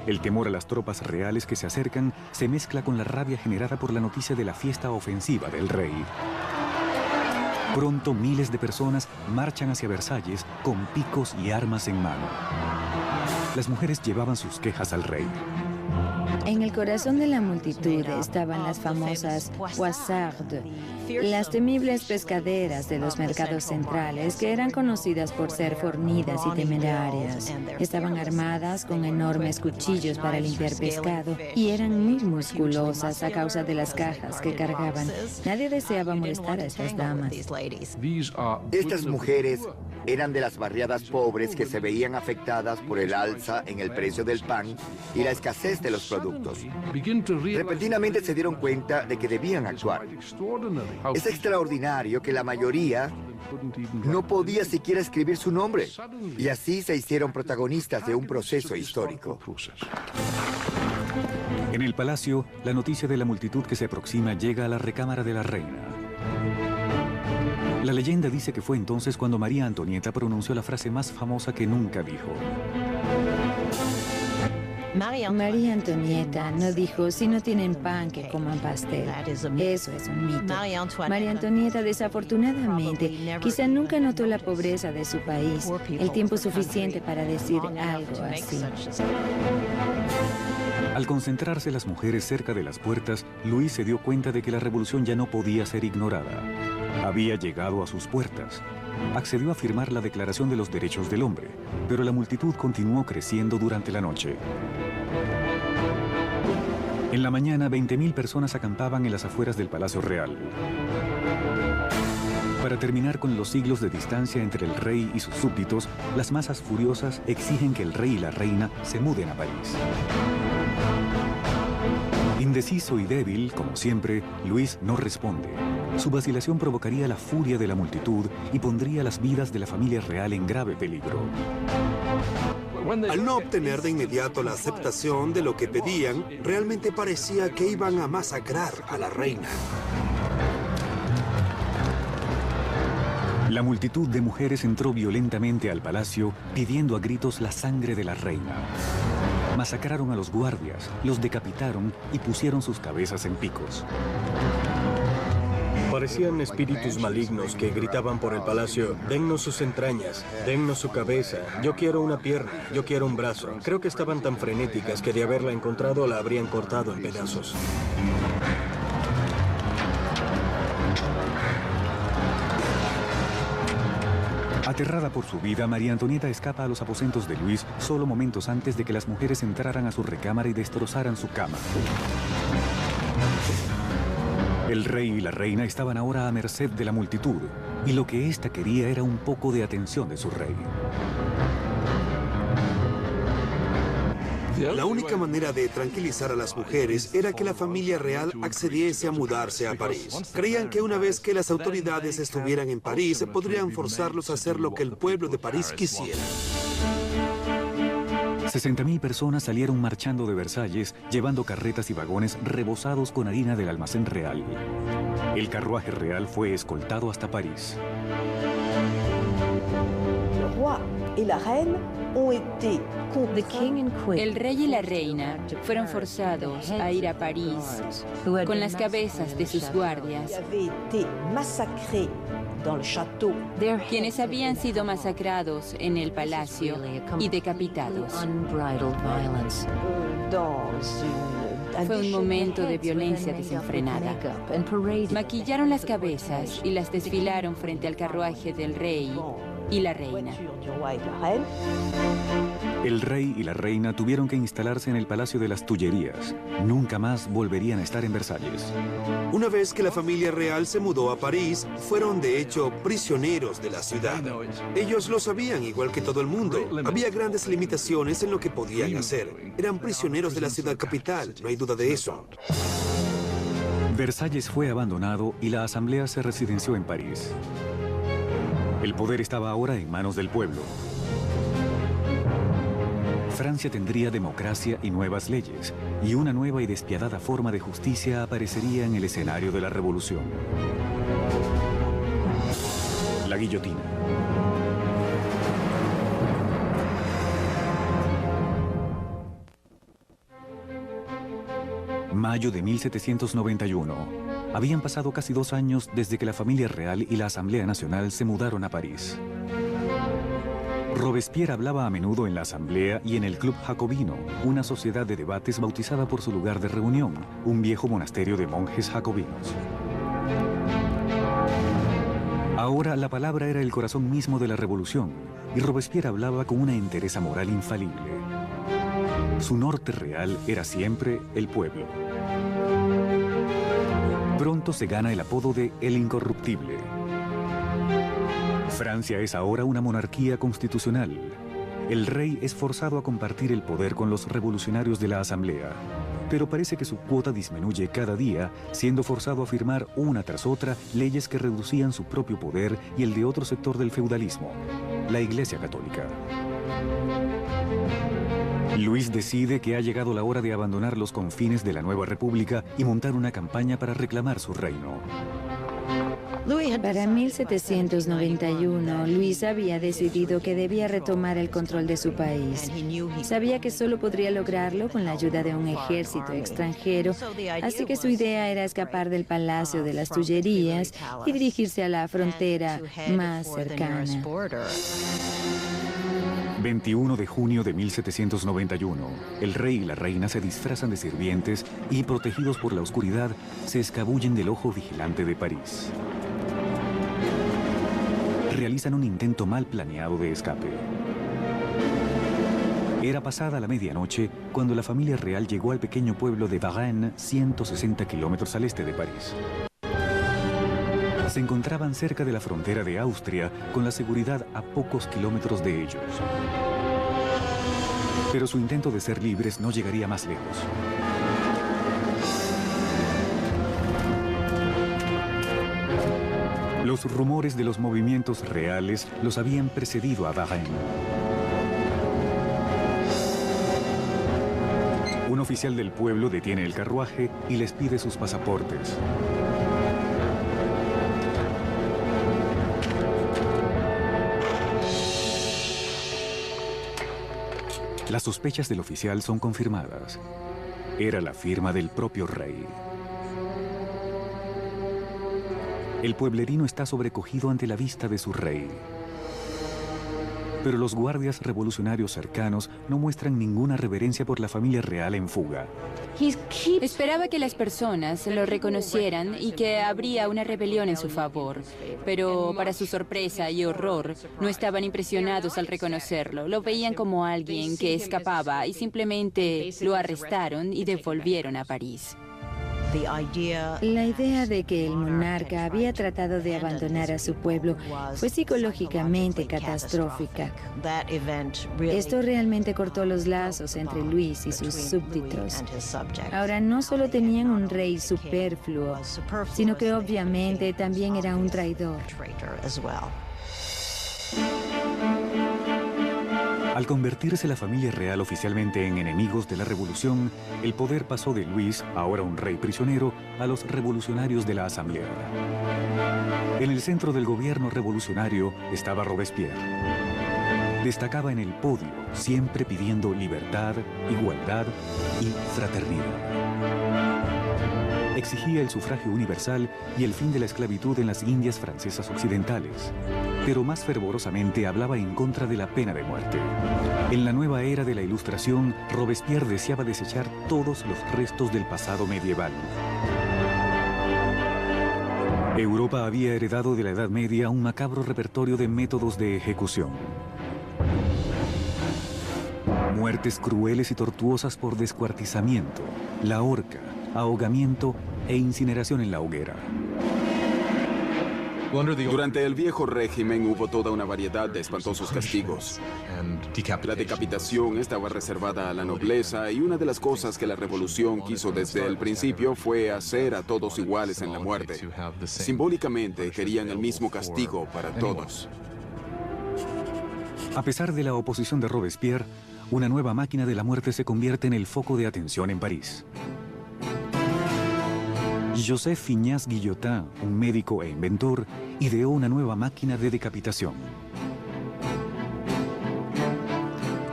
El temor a las tropas reales que se acercan se mezcla con la rabia generada por la noticia de la fiesta ofensiva del rey. Pronto miles de personas marchan hacia Versalles con picos y armas en mano. Las mujeres llevaban sus quejas al rey. En el corazón de la multitud estaban las famosas Poissardes, las temibles pescaderas de los mercados centrales que eran conocidas por ser fornidas y temerarias. Estaban armadas con enormes cuchillos para limpiar pescado y eran muy musculosas a causa de las cajas que cargaban. Nadie deseaba molestar a estas damas. Estas mujeres eran de las barriadas pobres que se veían afectadas por el alza en el precio del pan y la escasez de los productos. Repentinamente se dieron cuenta de que debían actuar. Es extraordinario que la mayoría no podía siquiera escribir su nombre, y así se hicieron protagonistas de un proceso histórico. En el palacio, la noticia de la multitud que se aproxima llega a la recámara de la reina. La leyenda dice que fue entonces cuando María Antonieta pronunció la frase más famosa que nunca dijo. María Antonieta no dijo, si no tienen pan, que coman pastel. Eso es un mito. María Antonieta, desafortunadamente, quizá nunca notó la pobreza de su país, el tiempo suficiente para decir algo así. Al concentrarse las mujeres cerca de las puertas, Luis se dio cuenta de que la revolución ya no podía ser ignorada. Había llegado a sus puertas. Accedió a firmar la Declaración de los Derechos del Hombre, pero la multitud continuó creciendo durante la noche. En la mañana, 20.000 personas acampaban en las afueras del Palacio Real. Para terminar con los siglos de distancia entre el rey y sus súbditos, las masas furiosas exigen que el rey y la reina se muden a París. Indeciso y débil, como siempre, Luis no responde. Su vacilación provocaría la furia de la multitud y pondría las vidas de la familia real en grave peligro. Al no obtener de inmediato la aceptación de lo que pedían, realmente parecía que iban a masacrar a la reina. La multitud de mujeres entró violentamente al palacio pidiendo a gritos la sangre de la reina. Masacraron a los guardias, los decapitaron y pusieron sus cabezas en picos. Parecían espíritus malignos que gritaban por el palacio, dennos sus entrañas, dennos su cabeza, yo quiero una pierna, yo quiero un brazo. Creo que estaban tan frenéticas que de haberla encontrado la habrían cortado en pedazos. Aterrada por su vida, María Antonieta escapa a los aposentos de Luis solo momentos antes de que las mujeres entraran a su recámara y destrozaran su cama. El rey y la reina estaban ahora a merced de la multitud, y lo que ésta quería era un poco de atención de su rey. La única manera de tranquilizar a las mujeres era que la familia real accediese a mudarse a París. Creían que una vez que las autoridades estuvieran en París, podrían forzarlos a hacer lo que el pueblo de París quisiera. 60.000 personas salieron marchando de Versalles, llevando carretas y vagones rebosados con harina del almacén real. El carruaje real fue escoltado hasta París. El rey y la reina fueron forzados a ir a París con las cabezas de sus guardias, quienes habían sido masacrados en el palacio y decapitados. Fue un momento de violencia desenfrenada. Maquillaron las cabezas y las desfilaron frente al carruaje del rey y la reina. El rey y la reina tuvieron que instalarse en el Palacio de las Tullerías. Nunca más volverían a estar en Versalles. Una vez que la familia real se mudó a París, fueron de hecho prisioneros de la ciudad. Ellos lo sabían igual que todo el mundo. Había grandes limitaciones en lo que podían hacer. Eran prisioneros de la ciudad capital, no hay duda de eso. Versalles fue abandonado y la asamblea se residenció en París. El poder estaba ahora en manos del pueblo. Francia tendría democracia y nuevas leyes, y una nueva y despiadada forma de justicia aparecería en el escenario de la revolución. La guillotina. Mayo de 1791. Habían pasado casi 2 años desde que la familia real y la Asamblea Nacional se mudaron a París. Robespierre hablaba a menudo en la Asamblea y en el Club Jacobino, una sociedad de debates bautizada por su lugar de reunión, un viejo monasterio de monjes jacobinos. Ahora la palabra era el corazón mismo de la revolución, y Robespierre hablaba con una entereza moral infalible. Su norte real era siempre el pueblo. Pronto se gana el apodo de El Incorruptible. Francia es ahora una monarquía constitucional. El rey es forzado a compartir el poder con los revolucionarios de la Asamblea, pero parece que su cuota disminuye cada día, siendo forzado a firmar una tras otra leyes que reducían su propio poder y el de otro sector del feudalismo, la Iglesia Católica. Luis decide que ha llegado la hora de abandonar los confines de la nueva república y montar una campaña para reclamar su reino. Para 1791, Luis había decidido que debía retomar el control de su país. Sabía que solo podría lograrlo con la ayuda de un ejército extranjero, así que su idea era escapar del Palacio de las Tullerías y dirigirse a la frontera más cercana. 21 de junio de 1791, el rey y la reina se disfrazan de sirvientes y, protegidos por la oscuridad, se escabullen del ojo vigilante de París. Realizan un intento mal planeado de escape. Era pasada la medianoche cuando la familia real llegó al pequeño pueblo de Varennes, 160 kilómetros al este de París. Se encontraban cerca de la frontera de Austria, con la seguridad a pocos kilómetros de ellos. Pero su intento de ser libres no llegaría más lejos. Los rumores de los movimientos reales los habían precedido a Varennes. Un oficial del pueblo detiene el carruaje y les pide sus pasaportes. Las sospechas del oficial son confirmadas. Era la firma del propio rey. El pueblerino está sobrecogido ante la vista de su rey. Pero los guardias revolucionarios cercanos no muestran ninguna reverencia por la familia real en fuga. Esperaba que las personas lo reconocieran y que habría una rebelión en su favor. Pero para su sorpresa y horror, no estaban impresionados al reconocerlo. Lo veían como alguien que escapaba y simplemente lo arrestaron y devolvieron a París. La idea de que el monarca había tratado de abandonar a su pueblo fue psicológicamente catastrófica. Esto realmente cortó los lazos entre Luis y sus súbditos. Ahora no solo tenían un rey superfluo, sino que obviamente también era un traidor. Al convertirse la familia real oficialmente en enemigos de la revolución, el poder pasó de Luis, ahora un rey prisionero, a los revolucionarios de la Asamblea. En el centro del gobierno revolucionario estaba Robespierre. Destacaba en el podio, siempre pidiendo libertad, igualdad y fraternidad. Exigía el sufragio universal y el fin de la esclavitud en las Indias francesas occidentales, pero más fervorosamente hablaba en contra de la pena de muerte. En la nueva era de la Ilustración, Robespierre deseaba desechar todos los restos del pasado medieval. Europa había heredado de la Edad Media un macabro repertorio de métodos de ejecución. Muertes crueles y tortuosas por descuartizamiento, la horca, ahogamiento e incineración en la hoguera. Durante el viejo régimen hubo toda una variedad de espantosos castigos. La decapitación estaba reservada a la nobleza y una de las cosas que la revolución quiso desde el principio fue hacer a todos iguales en la muerte. Simbólicamente querían el mismo castigo para todos. A pesar de la oposición de Robespierre, una nueva máquina de la muerte se convierte en el foco de atención en París. Joseph Finias Guillotin, un médico e inventor, ideó una nueva máquina de decapitación,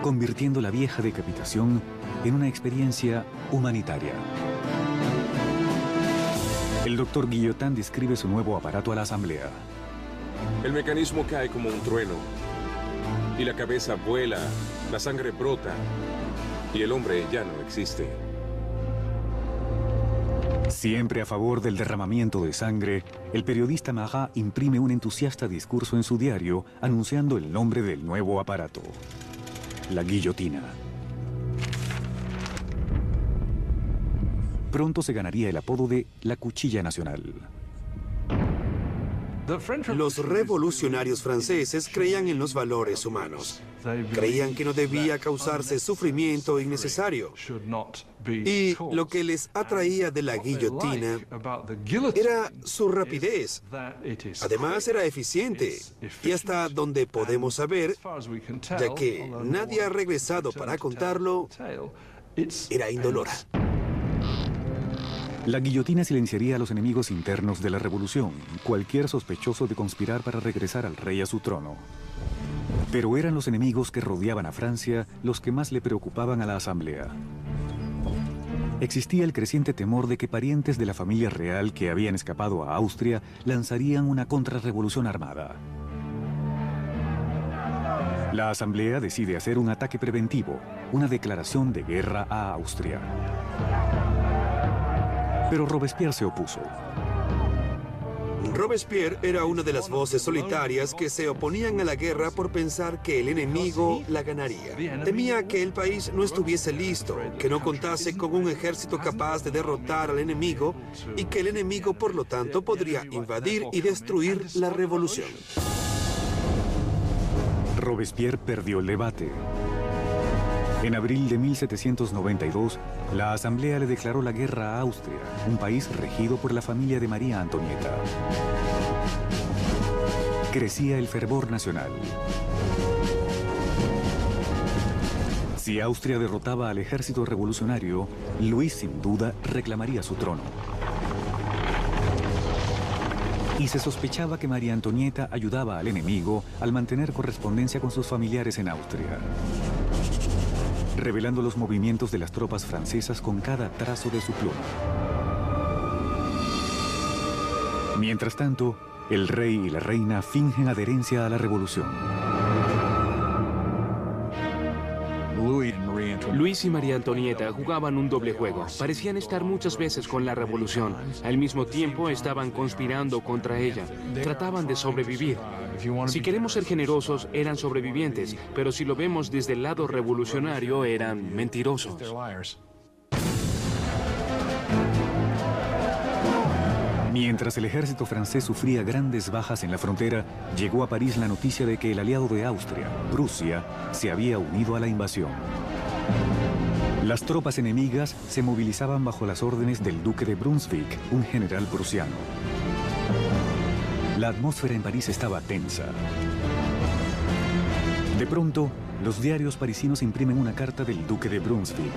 convirtiendo la vieja decapitación en una experiencia humanitaria. El doctor Guillotin describe su nuevo aparato a la asamblea. El mecanismo cae como un trueno, y la cabeza vuela, la sangre brota, y el hombre ya no existe. Siempre a favor del derramamiento de sangre, el periodista Marat imprime un entusiasta discurso en su diario anunciando el nombre del nuevo aparato: la guillotina. Pronto se ganaría el apodo de la cuchilla nacional. Los revolucionarios franceses creían en los valores humanos. Creían que no debía causarse sufrimiento innecesario. Y lo que les atraía de la guillotina era su rapidez. Además, era eficiente. Y hasta donde podemos saber, ya que nadie ha regresado para contarlo, era indolora. La guillotina silenciaría a los enemigos internos de la revolución, cualquier sospechoso de conspirar para regresar al rey a su trono. Pero eran los enemigos que rodeaban a Francia los que más le preocupaban a la asamblea. Existía el creciente temor de que parientes de la familia real que habían escapado a Austria lanzarían una contrarrevolución armada. La asamblea decide hacer un ataque preventivo, una declaración de guerra a Austria. Pero Robespierre se opuso. Robespierre era una de las voces solitarias que se oponían a la guerra por pensar que el enemigo la ganaría. Temía que el país no estuviese listo, que no contase con un ejército capaz de derrotar al enemigo y que el enemigo, por lo tanto, podría invadir y destruir la revolución. Robespierre perdió el debate. En abril de 1792, la Asamblea le declaró la guerra a Austria, un país regido por la familia de María Antonieta. Crecía el fervor nacional. Si Austria derrotaba al ejército revolucionario, Luis sin duda reclamaría su trono. Y se sospechaba que María Antonieta ayudaba al enemigo al mantener correspondencia con sus familiares en Austria, revelando los movimientos de las tropas francesas con cada trazo de su pluma. Mientras tanto, el rey y la reina fingen adherencia a la revolución. Luis y María Antonieta jugaban un doble juego. Parecían estar muchas veces con la revolución. Al mismo tiempo estaban conspirando contra ella. Trataban de sobrevivir. Si queremos ser generosos, eran sobrevivientes, pero si lo vemos desde el lado revolucionario, eran mentirosos. Mientras el ejército francés sufría grandes bajas en la frontera, llegó a París la noticia de que el aliado de Austria, Prusia, se había unido a la invasión. Las tropas enemigas se movilizaban bajo las órdenes del duque de Brunswick, un general prusiano. La atmósfera en París estaba tensa. De pronto, los diarios parisinos imprimen una carta del duque de Brunswick.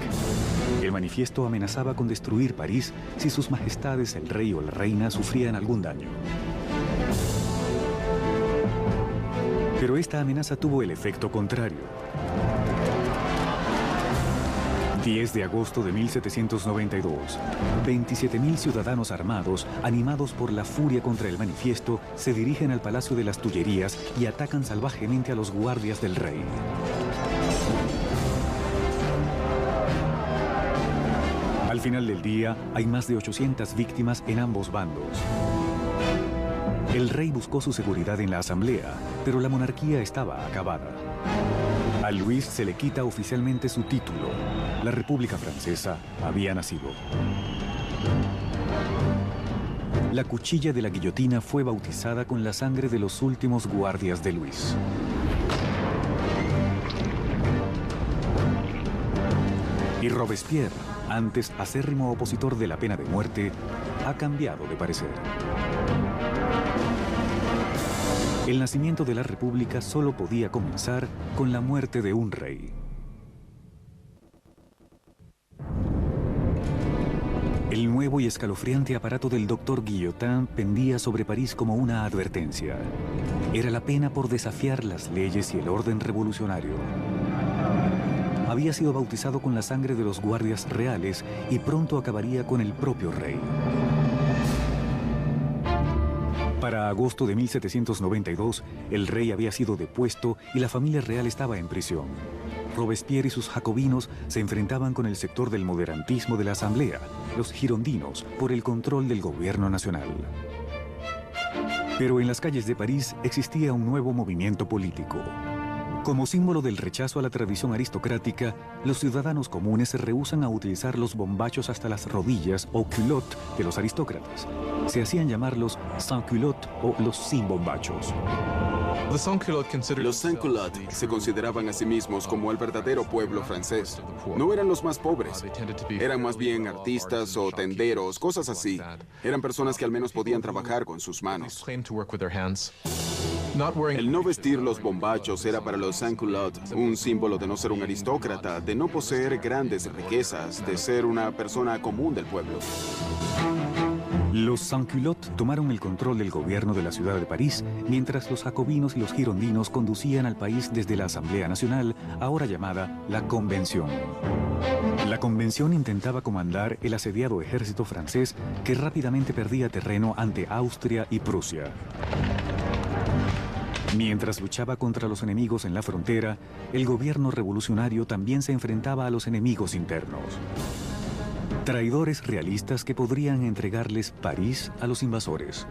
El manifiesto amenazaba con destruir París si sus majestades, el rey o la reina, sufrían algún daño. Pero esta amenaza tuvo el efecto contrario. 10 de agosto de 1792, 27.000 ciudadanos armados, animados por la furia contra el manifiesto, se dirigen al Palacio de las Tullerías y atacan salvajemente a los guardias del rey. Al final del día, hay más de 800 víctimas en ambos bandos. El rey buscó su seguridad en la asamblea, pero la monarquía estaba acabada. A Luis se le quita oficialmente su título. La República Francesa había nacido. La cuchilla de la guillotina fue bautizada con la sangre de los últimos guardias de Luis. Y Robespierre, antes acérrimo opositor de la pena de muerte, ha cambiado de parecer. El nacimiento de la República solo podía comenzar con la muerte de un rey. El nuevo y escalofriante aparato del doctor Guillotin pendía sobre París como una advertencia. Era la pena por desafiar las leyes y el orden revolucionario. Había sido bautizado con la sangre de los guardias reales y pronto acabaría con el propio rey. Para agosto de 1792, el rey había sido depuesto y la familia real estaba en prisión. Robespierre y sus jacobinos se enfrentaban con el sector del moderantismo de la Asamblea, los girondinos, por el control del gobierno nacional. Pero en las calles de París existía un nuevo movimiento político. Como símbolo del rechazo a la tradición aristocrática, los ciudadanos comunes se rehúsan a utilizar los bombachos hasta las rodillas o culottes de los aristócratas. Se hacían llamar los sans-culottes o los sin bombachos. Los sans-culottes se consideraban a sí mismos como el verdadero pueblo francés. No eran los más pobres. Eran más bien artistas o tenderos, cosas así. Eran personas que al menos podían trabajar con sus manos. El no vestir los bombachos era para los sans-culottes un símbolo de no ser un aristócrata, de no poseer grandes riquezas, de ser una persona común del pueblo. Los sans-culottes tomaron el control del gobierno de la ciudad de París, mientras los jacobinos y los girondinos conducían al país desde la Asamblea Nacional, ahora llamada la Convención. La Convención intentaba comandar el asediado ejército francés que rápidamente perdía terreno ante Austria y Prusia. Mientras luchaba contra los enemigos en la frontera, el gobierno revolucionario también se enfrentaba a los enemigos internos. Traidores realistas que podrían entregarles París a los invasores.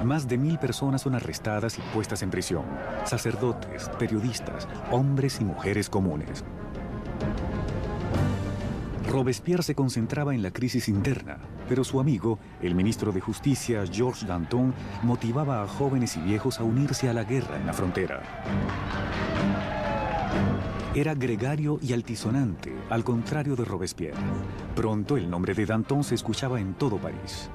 Más de 1000 personas son arrestadas y puestas en prisión. Sacerdotes, periodistas, hombres y mujeres comunes. Robespierre se concentraba en la crisis interna, pero su amigo, el ministro de Justicia, Georges Danton, motivaba a jóvenes y viejos a unirse a la guerra en la frontera. Era gregario y altisonante, al contrario de Robespierre. Pronto el nombre de Danton se escuchaba en todo París.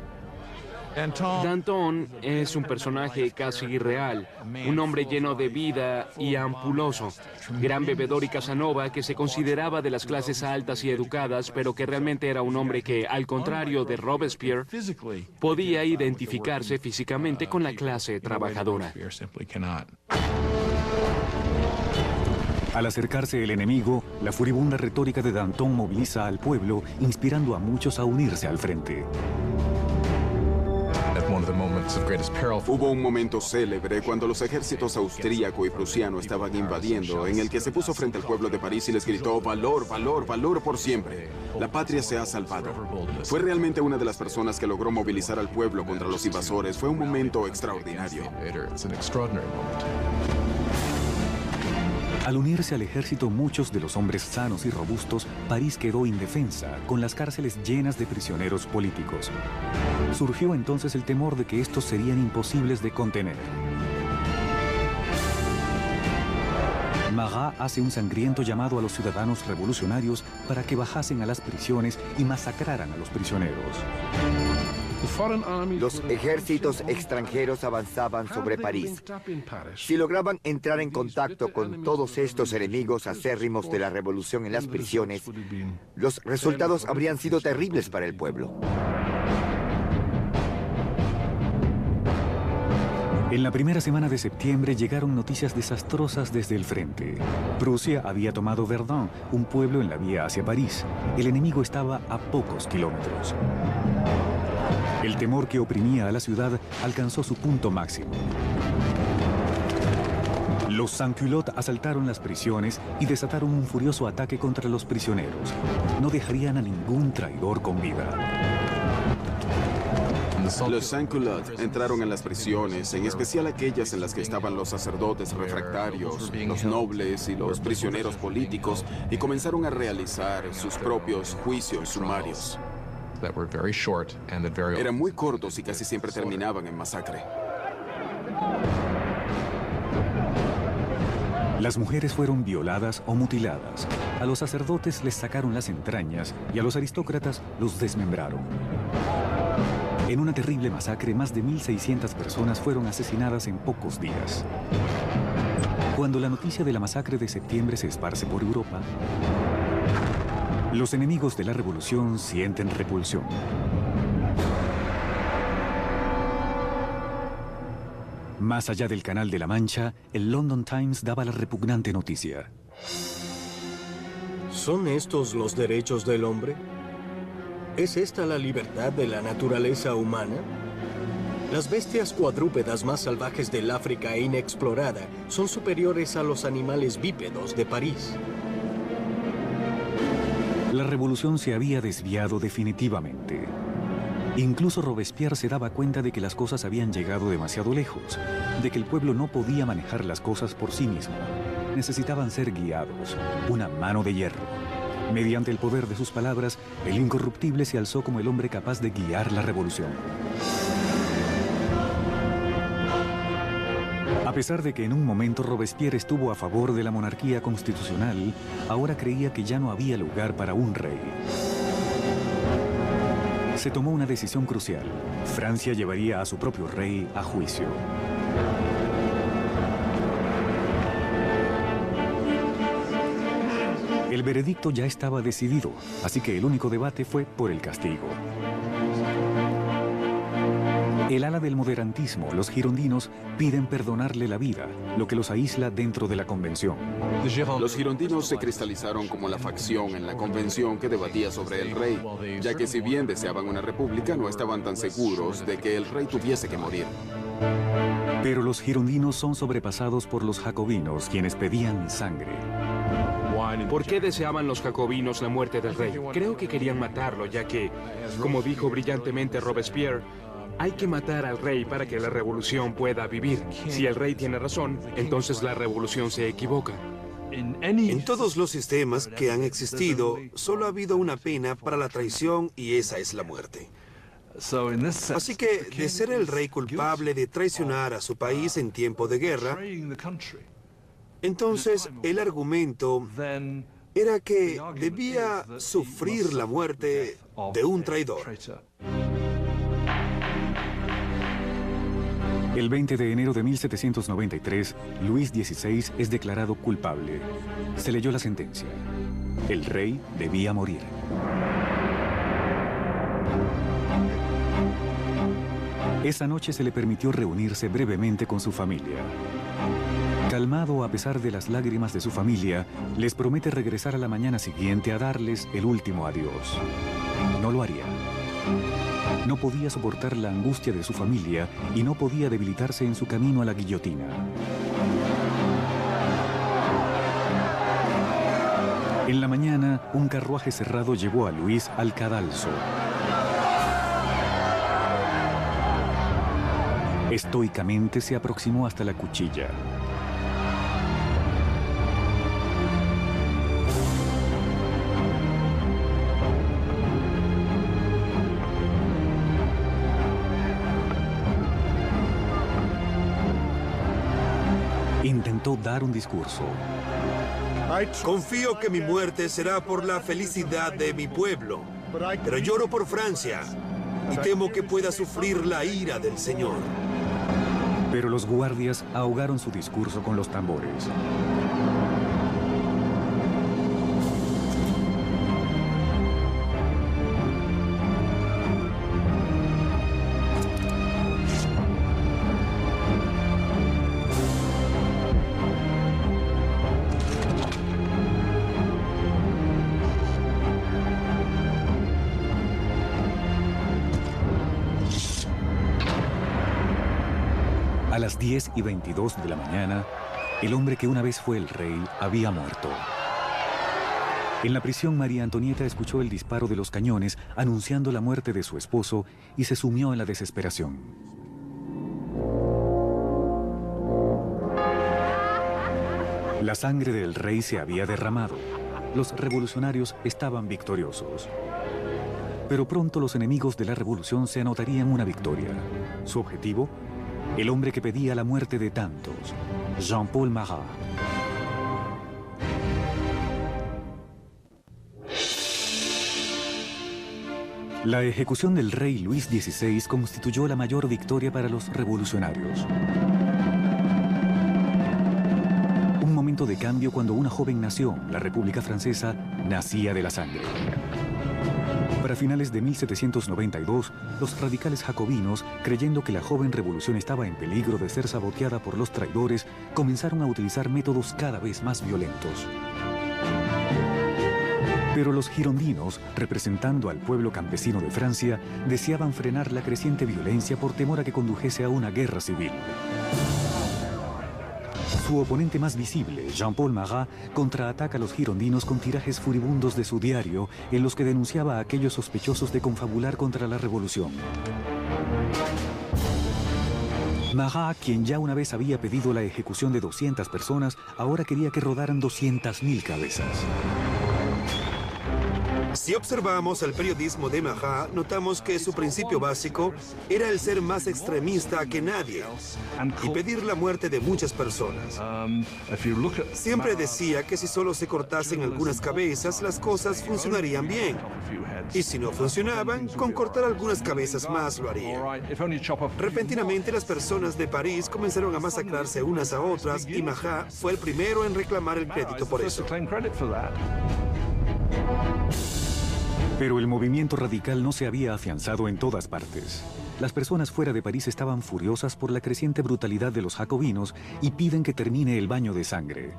Danton es un personaje casi irreal, un hombre lleno de vida y ampuloso, gran bebedor y Casanova que se consideraba de las clases altas y educadas, pero que realmente era un hombre que, al contrario de Robespierre, podía identificarse físicamente con la clase trabajadora. Al acercarse el enemigo, la furibunda retórica de Danton moviliza al pueblo, inspirando a muchos a unirse al frente. Hubo un momento célebre cuando los ejércitos austríaco y prusiano estaban invadiendo, en el que se puso frente al pueblo de París y les gritó: valor, valor, valor por siempre. La patria se ha salvado. Fue realmente una de las personas que logró movilizar al pueblo contra los invasores. Fue un momento extraordinario. Al unirse al ejército muchos de los hombres sanos y robustos, París quedó indefensa, con las cárceles llenas de prisioneros políticos. Surgió entonces el temor de que estos serían imposibles de contener. Marat hace un sangriento llamado a los ciudadanos revolucionarios para que bajasen a las prisiones y masacraran a los prisioneros. Los ejércitos extranjeros avanzaban sobre París. Si lograban entrar en contacto con todos estos enemigos acérrimos de la revolución en las prisiones, los resultados habrían sido terribles para el pueblo. En la primera semana de septiembre llegaron noticias desastrosas desde el frente. Prusia había tomado Verdun, un pueblo en la vía hacia París. El enemigo estaba a pocos kilómetros. El temor que oprimía a la ciudad alcanzó su punto máximo. Los sans-culottes asaltaron las prisiones y desataron un furioso ataque contra los prisioneros. No dejarían a ningún traidor con vida. Los sans-culottes entraron en las prisiones, en especial aquellas en las que estaban los sacerdotes refractarios, los nobles y los prisioneros políticos, y comenzaron a realizar sus propios juicios sumarios. Eran muy cortos y casi siempre terminaban en masacre. Las mujeres fueron violadas o mutiladas. A los sacerdotes les sacaron las entrañas y a los aristócratas los desmembraron. En una terrible masacre, más de 1.600 personas fueron asesinadas en pocos días. Cuando la noticia de la masacre de septiembre se esparce por Europa, los enemigos de la revolución sienten repulsión. Más allá del Canal de la Mancha, el London Times daba la repugnante noticia. ¿Son estos los derechos del hombre? ¿Es esta la libertad de la naturaleza humana? Las bestias cuadrúpedas más salvajes del África inexplorada son superiores a los animales bípedos de París. La revolución se había desviado definitivamente. Incluso Robespierre se daba cuenta de que las cosas habían llegado demasiado lejos, de que el pueblo no podía manejar las cosas por sí mismo. Necesitaban ser guiados, una mano de hierro. Mediante el poder de sus palabras, el incorruptible se alzó como el hombre capaz de guiar la revolución. A pesar de que en un momento Robespierre estuvo a favor de la monarquía constitucional, ahora creía que ya no había lugar para un rey. Se tomó una decisión crucial. Francia llevaría a su propio rey a juicio. El veredicto ya estaba decidido, así que el único debate fue por el castigo. El ala del moderantismo, los girondinos, piden perdonarle la vida, lo que los aísla dentro de la convención. Los girondinos se cristalizaron como la facción en la convención que debatía sobre el rey, ya que si bien deseaban una república, no estaban tan seguros de que el rey tuviese que morir. Pero los girondinos son sobrepasados por los jacobinos, quienes pedían sangre. ¿Por qué deseaban los jacobinos la muerte del rey? Creo que querían matarlo, ya que, como dijo brillantemente Robespierre, hay que matar al rey para que la revolución pueda vivir. Si el rey tiene razón, entonces la revolución se equivoca. En todos los sistemas que han existido, solo ha habido una pena para la traición y esa es la muerte. Así que, de ser el rey culpable de traicionar a su país en tiempo de guerra, entonces el argumento era que debía sufrir la muerte de un traidor. El 20 de enero de 1793, Luis XVI es declarado culpable. Se leyó la sentencia. El rey debía morir. Esa noche se le permitió reunirse brevemente con su familia. Calmado a pesar de las lágrimas de su familia, les promete regresar a la mañana siguiente a darles el último adiós. No lo haría. No podía soportar la angustia de su familia y no podía debilitarse en su camino a la guillotina. En la mañana, un carruaje cerrado llevó a Luis al cadalso. Estoicamente se aproximó hasta la cuchilla. Intentó dar un discurso. Confío que mi muerte será por la felicidad de mi pueblo, pero lloro por Francia y temo que pueda sufrir la ira del Señor. Pero los guardias ahogaron su discurso con los tambores. A las 10:22 de la mañana, el hombre que una vez fue el rey había muerto. En la prisión, María Antonieta escuchó el disparo de los cañones anunciando la muerte de su esposo y se sumió en la desesperación. La sangre del rey se había derramado. Los revolucionarios estaban victoriosos. Pero pronto los enemigos de la revolución se anotarían una victoria. Su objetivo, el hombre que pedía la muerte de tantos, Jean-Paul Marat. La ejecución del rey Luis XVI constituyó la mayor victoria para los revolucionarios. Un momento de cambio cuando una joven nación, la República Francesa, nacía de la sangre. Para finales de 1792, los radicales jacobinos, creyendo que la joven revolución estaba en peligro de ser saboteada por los traidores, comenzaron a utilizar métodos cada vez más violentos. Pero los girondinos, representando al pueblo campesino de Francia, deseaban frenar la creciente violencia por temor a que condujese a una guerra civil. Su oponente más visible, Jean-Paul Marat, contraataca a los girondinos con tirajes furibundos de su diario en los que denunciaba a aquellos sospechosos de confabular contra la revolución. Marat, quien ya una vez había pedido la ejecución de 200 personas, ahora quería que rodaran 200.000 cabezas. Si observamos el periodismo de Marat, notamos que su principio básico era el ser más extremista que nadie y pedir la muerte de muchas personas. Siempre decía que si solo se cortasen algunas cabezas, las cosas funcionarían bien. Y si no funcionaban, con cortar algunas cabezas más lo haría. Repentinamente, las personas de París comenzaron a masacrarse unas a otras y Marat fue el primero en reclamar el crédito por eso. Pero el movimiento radical no se había afianzado en todas partes. Las personas fuera de París estaban furiosas por la creciente brutalidad de los jacobinos y piden que termine el baño de sangre.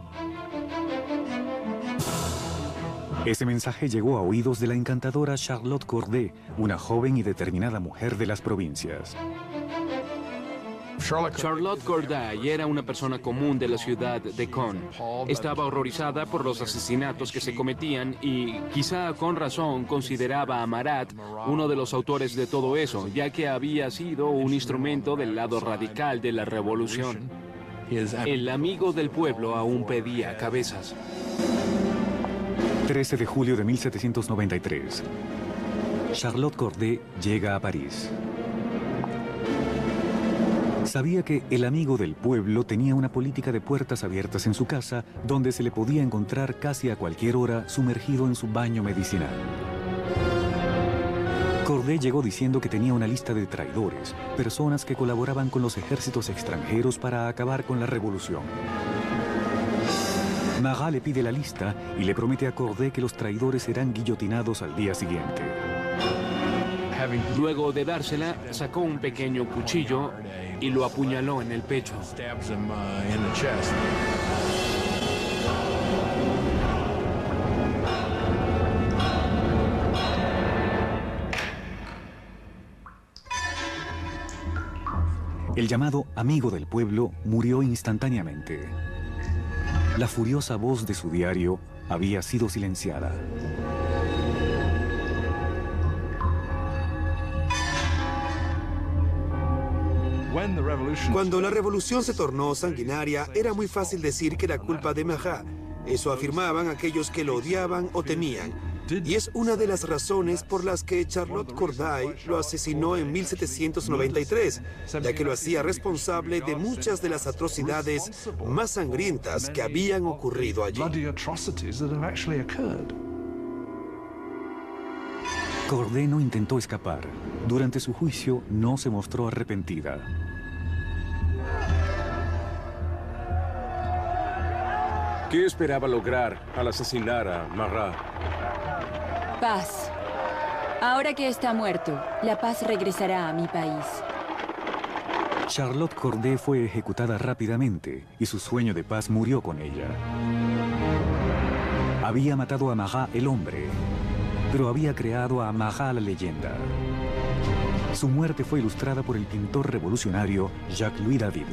Ese mensaje llegó a oídos de la encantadora Charlotte Corday, una joven y determinada mujer de las provincias. Charlotte Corday era una persona común de la ciudad de Caen. Estaba horrorizada por los asesinatos que se cometían y, quizá con razón, consideraba a Marat uno de los autores de todo eso, ya que había sido un instrumento del lado radical de la revolución. El amigo del pueblo aún pedía cabezas. 13 de julio de 1793. Charlotte Corday llega a París. Sabía que el amigo del pueblo tenía una política de puertas abiertas en su casa, donde se le podía encontrar casi a cualquier hora sumergido en su baño medicinal. Corday llegó diciendo que tenía una lista de traidores, personas que colaboraban con los ejércitos extranjeros para acabar con la revolución. Marat le pide la lista y le promete a Corday que los traidores serán guillotinados al día siguiente. Luego de dársela, sacó un pequeño cuchillo y lo apuñaló en el pecho. El llamado amigo del pueblo murió instantáneamente. La furiosa voz de su diario había sido silenciada. Cuando la revolución se tornó sanguinaria, era muy fácil decir que era culpa de Marat. Eso afirmaban aquellos que lo odiaban o temían. Y es una de las razones por las que Charlotte Corday lo asesinó en 1793, ya que lo hacía responsable de muchas de las atrocidades más sangrientas que habían ocurrido allí. Corday no intentó escapar. Durante su juicio no se mostró arrepentida. ¿Qué esperaba lograr al asesinar a Marat? Paz. Ahora que está muerto, la paz regresará a mi país. Charlotte Corday fue ejecutada rápidamente y su sueño de paz murió con ella. Había matado a Marat el hombre, pero había creado a Marat la leyenda. Su muerte fue ilustrada por el pintor revolucionario Jacques-Louis David.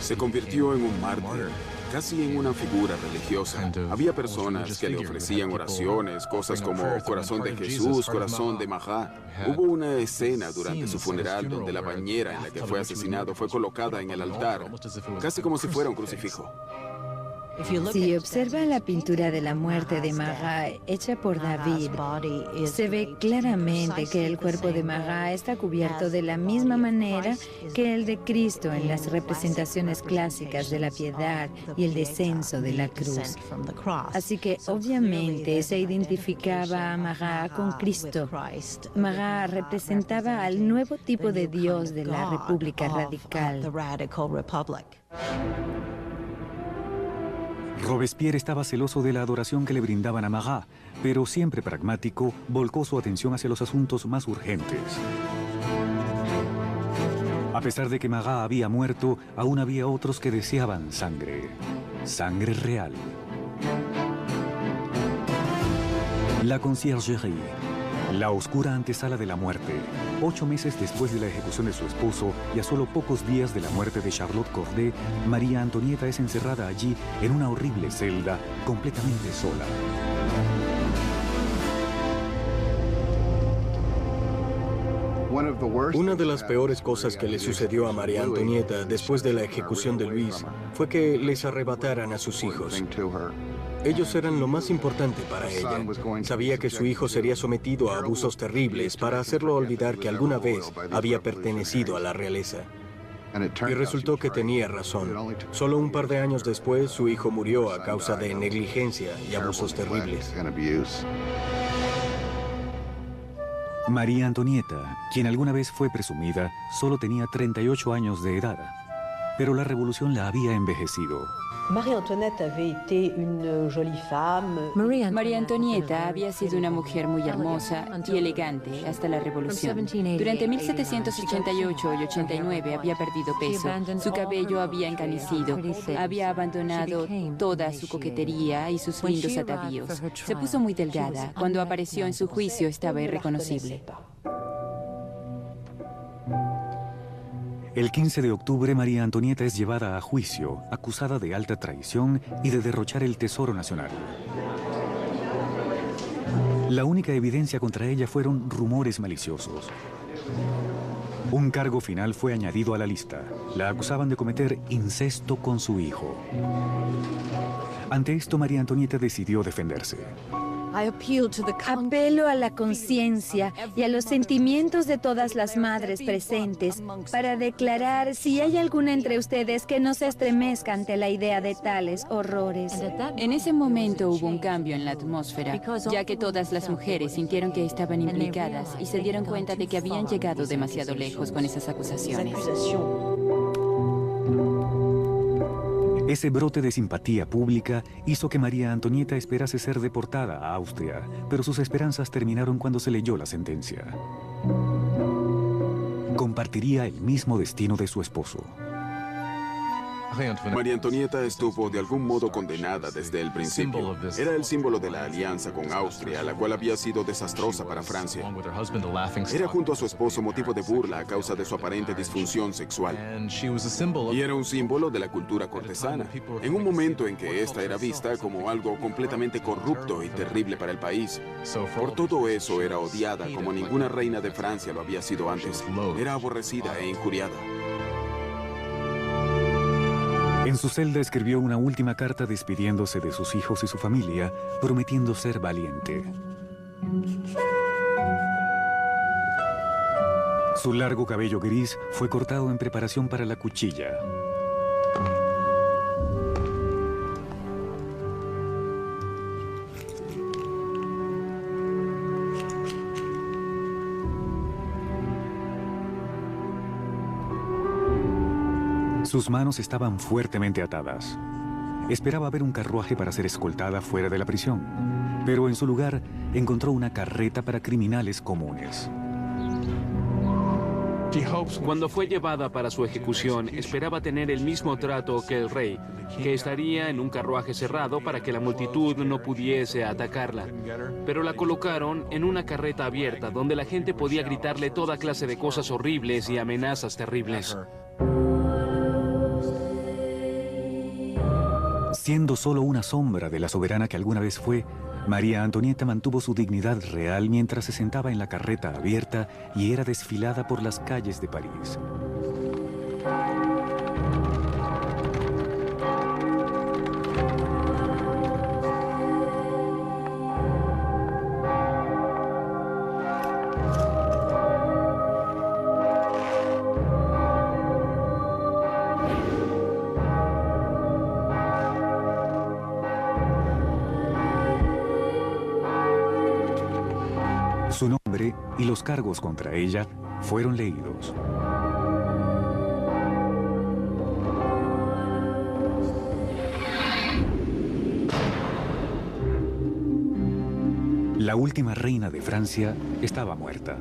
Se convirtió en un mártir. casi en una figura religiosa. Había personas que le ofrecían oraciones, cosas como Corazón de Jesús, Corazón de Mahat. Hubo una escena durante su funeral donde la bañera en la que fue asesinado fue colocada en el altar, casi como si fuera un crucifijo. Si observa la pintura de la muerte de Mahat hecha por David, se ve claramente que el cuerpo de Mahat está cubierto de la misma manera que el de Cristo en las representaciones clásicas de la piedad y el descenso de la cruz. Así que obviamente se identificaba a Mahat con Cristo. Mahat representaba al nuevo tipo de Dios de la República Radical. Robespierre estaba celoso de la adoración que le brindaban a Marat, pero siempre pragmático, volcó su atención hacia los asuntos más urgentes. A pesar de que Marat había muerto, aún había otros que deseaban sangre. Sangre real. La Conciergerie. La oscura antesala de la muerte. 8 meses después de la ejecución de su esposo y a solo pocos días de la muerte de Charlotte Corday, María Antonieta es encerrada allí en una horrible celda, completamente sola. Una de las peores cosas que le sucedió a María Antonieta después de la ejecución de Luis fue que les arrebataran a sus hijos. Ellos eran lo más importante para ella. Sabía que su hijo sería sometido a abusos terribles para hacerlo olvidar que alguna vez había pertenecido a la realeza. Y resultó que tenía razón. Solo un par de años después, su hijo murió a causa de negligencia y abusos terribles. María Antonieta, quien alguna vez fue presumida, solo tenía 38 años de edad. Pero la revolución la había envejecido. María Antonieta había sido una mujer muy hermosa y elegante hasta la revolución. Durante 1788 y 89 había perdido peso, su cabello había encanecido, había abandonado toda su coquetería y sus lindos atavíos. Se puso muy delgada. Cuando apareció en su juicio estaba irreconocible. El 15 de octubre, María Antonieta es llevada a juicio, acusada de alta traición y de derrochar el tesoro nacional. La única evidencia contra ella fueron rumores maliciosos. Un cargo final fue añadido a la lista. La acusaban de cometer incesto con su hijo. Ante esto, María Antonieta decidió defenderse. Apelo a la conciencia y a los sentimientos de todas las madres presentes para declarar si hay alguna entre ustedes que no se estremezca ante la idea de tales horrores. En ese momento hubo un cambio en la atmósfera, ya que todas las mujeres sintieron que estaban implicadas y se dieron cuenta de que habían llegado demasiado lejos con esas acusaciones. Ese brote de simpatía pública hizo que María Antonieta esperase ser deportada a Austria, pero sus esperanzas terminaron cuando se leyó la sentencia. Compartiría el mismo destino de su esposo. María Antonieta estuvo de algún modo condenada desde el principio. Era el símbolo de la alianza con Austria, la cual había sido desastrosa para Francia. Era junto a su esposo motivo de burla a causa de su aparente disfunción sexual. Y era un símbolo de la cultura cortesana, en un momento en que esta era vista como algo completamente corrupto y terrible para el país. Por todo eso era odiada como ninguna reina de Francia lo había sido antes. Era aborrecida e injuriada. En su celda escribió una última carta despidiéndose de sus hijos y su familia, prometiendo ser valiente. Su largo cabello gris fue cortado en preparación para la cuchilla. Sus manos estaban fuertemente atadas. Esperaba ver un carruaje para ser escoltada fuera de la prisión, pero en su lugar encontró una carreta para criminales comunes. Cuando fue llevada para su ejecución, esperaba tener el mismo trato que el rey, que estaría en un carruaje cerrado para que la multitud no pudiese atacarla. Pero la colocaron en una carreta abierta, donde la gente podía gritarle toda clase de cosas horribles y amenazas terribles. Siendo solo una sombra de la soberana que alguna vez fue, María Antonieta mantuvo su dignidad real mientras se sentaba en la carreta abierta y era desfilada por las calles de París. Su nombre y los cargos contra ella fueron leídos. La última reina de Francia estaba muerta.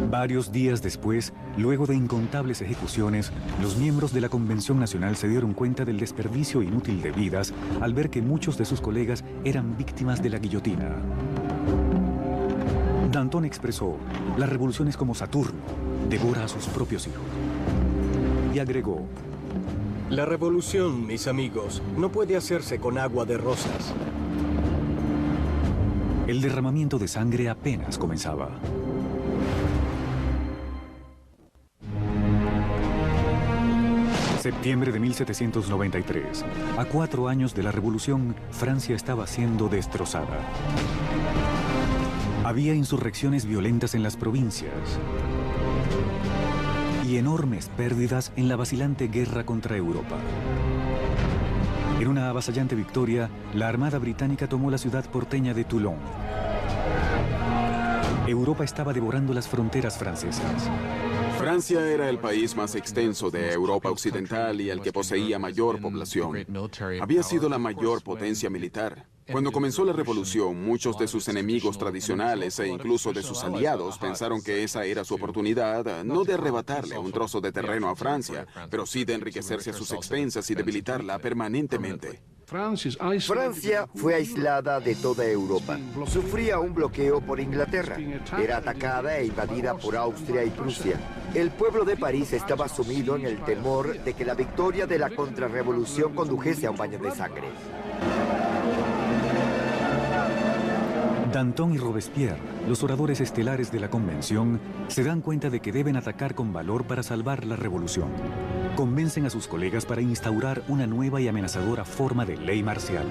Varios días después, luego de incontables ejecuciones, los miembros de la Convención Nacional se dieron cuenta del desperdicio inútil de vidas al ver que muchos de sus colegas eran víctimas de la guillotina. Danton expresó: la revolución es como Saturno, devora a sus propios hijos. Y agregó: la revolución, mis amigos, no puede hacerse con agua de rosas. El derramamiento de sangre apenas comenzaba. Septiembre de 1793. A 4 años de la Revolución, Francia estaba siendo destrozada. Había insurrecciones violentas en las provincias y enormes pérdidas en la vacilante guerra contra Europa. En una avasallante victoria, la Armada británica tomó la ciudad porteña de Toulon. Europa estaba devorando las fronteras francesas. Francia era el país más extenso de Europa Occidental y el que poseía mayor población. Había sido la mayor potencia militar. Cuando comenzó la revolución, muchos de sus enemigos tradicionales e incluso de sus aliados pensaron que esa era su oportunidad, no de arrebatarle un trozo de terreno a Francia, pero sí de enriquecerse a sus expensas y debilitarla permanentemente. Francia fue aislada de toda Europa. Sufría un bloqueo por Inglaterra. Era atacada e invadida por Austria y Prusia. El pueblo de París estaba sumido en el temor de que la victoria de la contrarrevolución condujese a un baño de sangre. Danton y Robespierre, los oradores estelares de la Convención, se dan cuenta de que deben atacar con valor para salvar la revolución. Convencen a sus colegas para instaurar una nueva y amenazadora forma de ley marcial.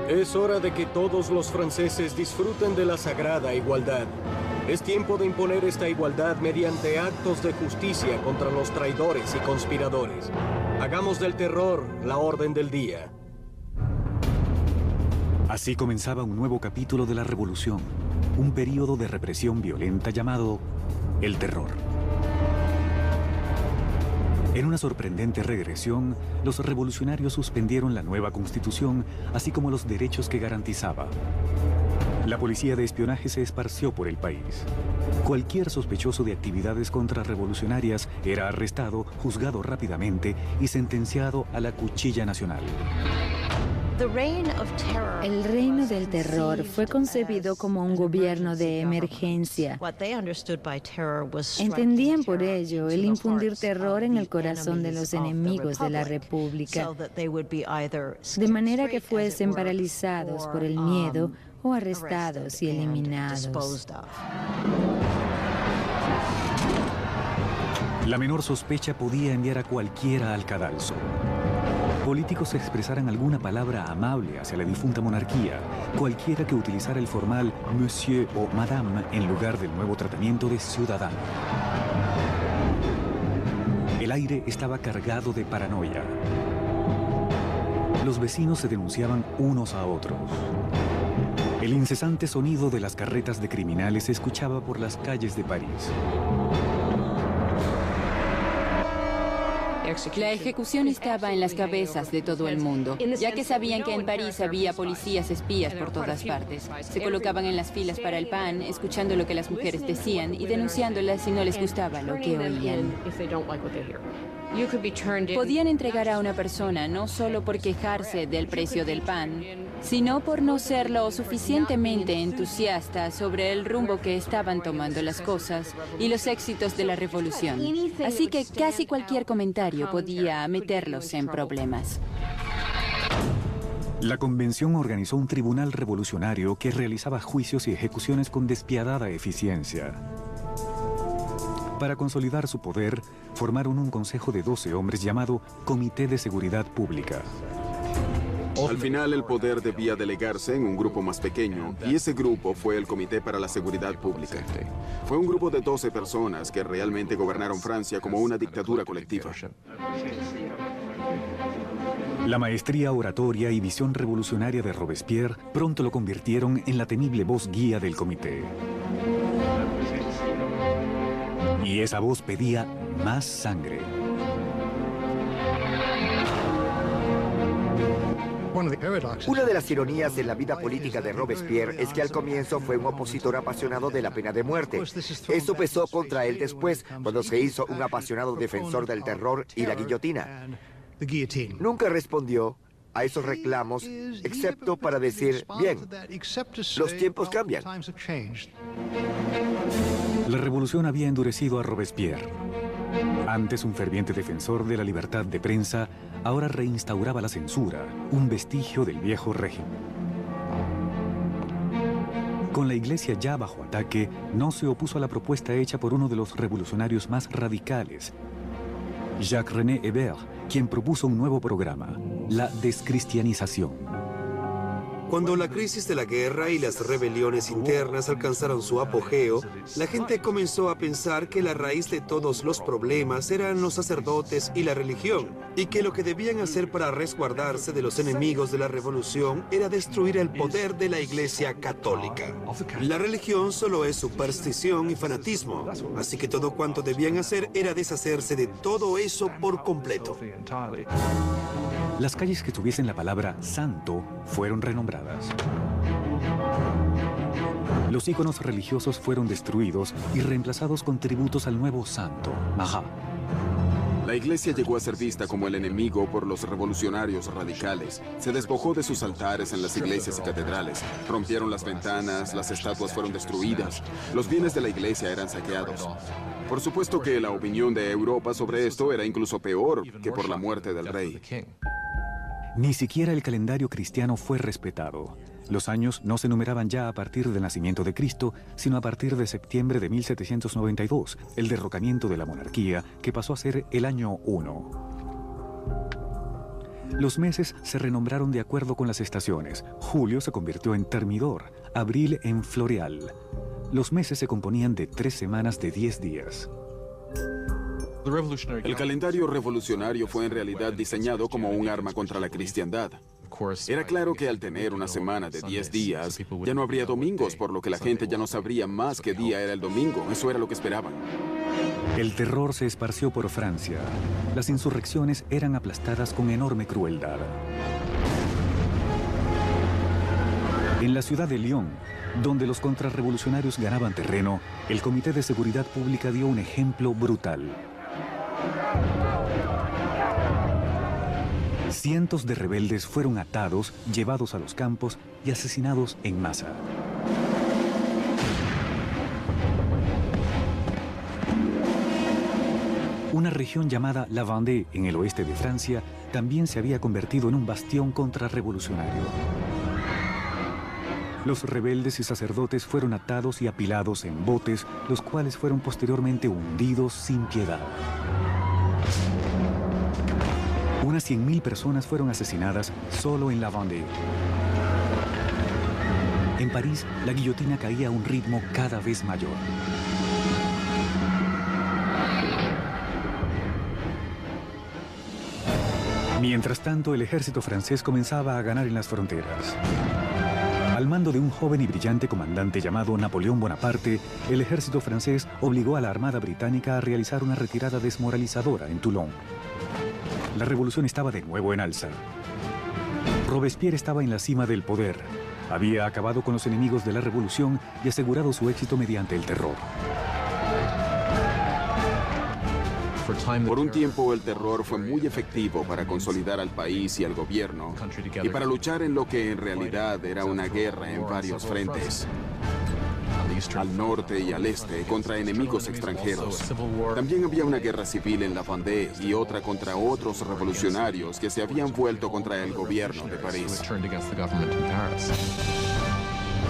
Es hora de que todos los franceses disfruten de la sagrada igualdad. Es tiempo de imponer esta igualdad mediante actos de justicia contra los traidores y conspiradores. Hagamos del terror la orden del día. Así comenzaba un nuevo capítulo de la revolución, un período de represión violenta llamado el terror. En una sorprendente regresión, los revolucionarios suspendieron la nueva constitución, así como los derechos que garantizaba. La policía de espionaje se esparció por el país. Cualquier sospechoso de actividades contrarrevolucionarias era arrestado, juzgado rápidamente y sentenciado a la cuchilla nacional. El reino del terror fue concebido como un gobierno de emergencia. Entendían por ello el infundir terror en el corazón de los enemigos de la República, de manera que fuesen paralizados por el miedo o arrestados y eliminados. La menor sospecha podía enviar a cualquiera al cadalso. Políticos expresaran alguna palabra amable hacia la difunta monarquía, cualquiera que utilizara el formal monsieur o madame en lugar del nuevo tratamiento de ciudadano. El aire estaba cargado de paranoia. Los vecinos se denunciaban unos a otros. El incesante sonido de las carretas de criminales se escuchaba por las calles de París. La ejecución estaba en las cabezas de todo el mundo, ya que sabían que en París había policías espías por todas partes. Se colocaban en las filas para el pan, escuchando lo que las mujeres decían y denunciándolas si no les gustaba lo que oían. Podían entregar a una persona no solo por quejarse del precio del pan, sino por no ser lo suficientemente entusiasta sobre el rumbo que estaban tomando las cosas y los éxitos de la revolución. Así que casi cualquier comentario podía meterlos en problemas. La convención organizó un tribunal revolucionario que realizaba juicios y ejecuciones con despiadada eficiencia. Para consolidar su poder, formaron un consejo de 12 hombres llamado Comité de Seguridad Pública. Al final, el poder debía delegarse en un grupo más pequeño, y ese grupo fue el Comité para la Seguridad Pública. Fue un grupo de 12 personas que realmente gobernaron Francia como una dictadura colectiva. La maestría oratoria y visión revolucionaria de Robespierre pronto lo convirtieron en la temible voz guía del comité. Y esa voz pedía más sangre. Una de las ironías en la vida política de Robespierre es que al comienzo fue un opositor apasionado de la pena de muerte. Eso pesó contra él después, cuando se hizo un apasionado defensor del terror y la guillotina. Nunca respondió a esos reclamos, excepto para decir, bien, los tiempos cambian. La revolución había endurecido a Robespierre. Antes un ferviente defensor de la libertad de prensa, ahora reinstauraba la censura, un vestigio del viejo régimen. Con la iglesia ya bajo ataque, no se opuso a la propuesta hecha por uno de los revolucionarios más radicales, Jacques-René Hébert, quien propuso un nuevo programa, la descristianización. Cuando la crisis de la guerra y las rebeliones internas alcanzaron su apogeo, la gente comenzó a pensar que la raíz de todos los problemas eran los sacerdotes y la religión, y que lo que debían hacer para resguardarse de los enemigos de la revolución era destruir el poder de la Iglesia católica. La religión solo es superstición y fanatismo, así que todo cuanto debían hacer era deshacerse de todo eso por completo. Las calles que tuviesen la palabra santo fueron renombradas. Los íconos religiosos fueron destruidos y reemplazados con tributos al nuevo santo, Marat. La iglesia llegó a ser vista como el enemigo por los revolucionarios radicales. Se despojó de sus altares en las iglesias y catedrales. Rompieron las ventanas, las estatuas fueron destruidas. Los bienes de la iglesia eran saqueados. Por supuesto que la opinión de Europa sobre esto era incluso peor que por la muerte del rey. Ni siquiera el calendario cristiano fue respetado. Los años no se numeraban ya a partir del nacimiento de Cristo, sino a partir de septiembre de 1792, el derrocamiento de la monarquía, que pasó a ser el año 1. Los meses se renombraron de acuerdo con las estaciones. Julio se convirtió en Termidor, abril en Floreal. Los meses se componían de 3 semanas de 10 días. El calendario revolucionario fue en realidad diseñado como un arma contra la cristiandad. Era claro que al tener una semana de 10 días, ya no habría domingos, por lo que la gente ya no sabría más qué día era el domingo. Eso era lo que esperaban. El terror se esparció por Francia. Las insurrecciones eran aplastadas con enorme crueldad. En la ciudad de Lyon, donde los contrarrevolucionarios ganaban terreno, el Comité de Seguridad Pública dio un ejemplo brutal. Cientos de rebeldes fueron atados, llevados a los campos y asesinados en masa. Una región llamada La Vendée, en el oeste de Francia, también se había convertido en un bastión contrarrevolucionario. Los rebeldes y sacerdotes fueron atados y apilados en botes, los cuales fueron posteriormente hundidos sin piedad. Unas 100.000 personas fueron asesinadas solo en La Vendée. En París, la guillotina caía a un ritmo cada vez mayor. Mientras tanto, el ejército francés comenzaba a ganar en las fronteras. Al mando de un joven y brillante comandante llamado Napoleón Bonaparte, el ejército francés obligó a la Armada británica a realizar una retirada desmoralizadora en Toulon. La revolución estaba de nuevo en alza. Robespierre estaba en la cima del poder. Había acabado con los enemigos de la revolución y asegurado su éxito mediante el terror. Por un tiempo el terror fue muy efectivo para consolidar al país y al gobierno y para luchar en lo que en realidad era una guerra en varios frentes, al norte y al este, contra enemigos extranjeros. También había una guerra civil en La Vendée y otra contra otros revolucionarios que se habían vuelto contra el gobierno de París.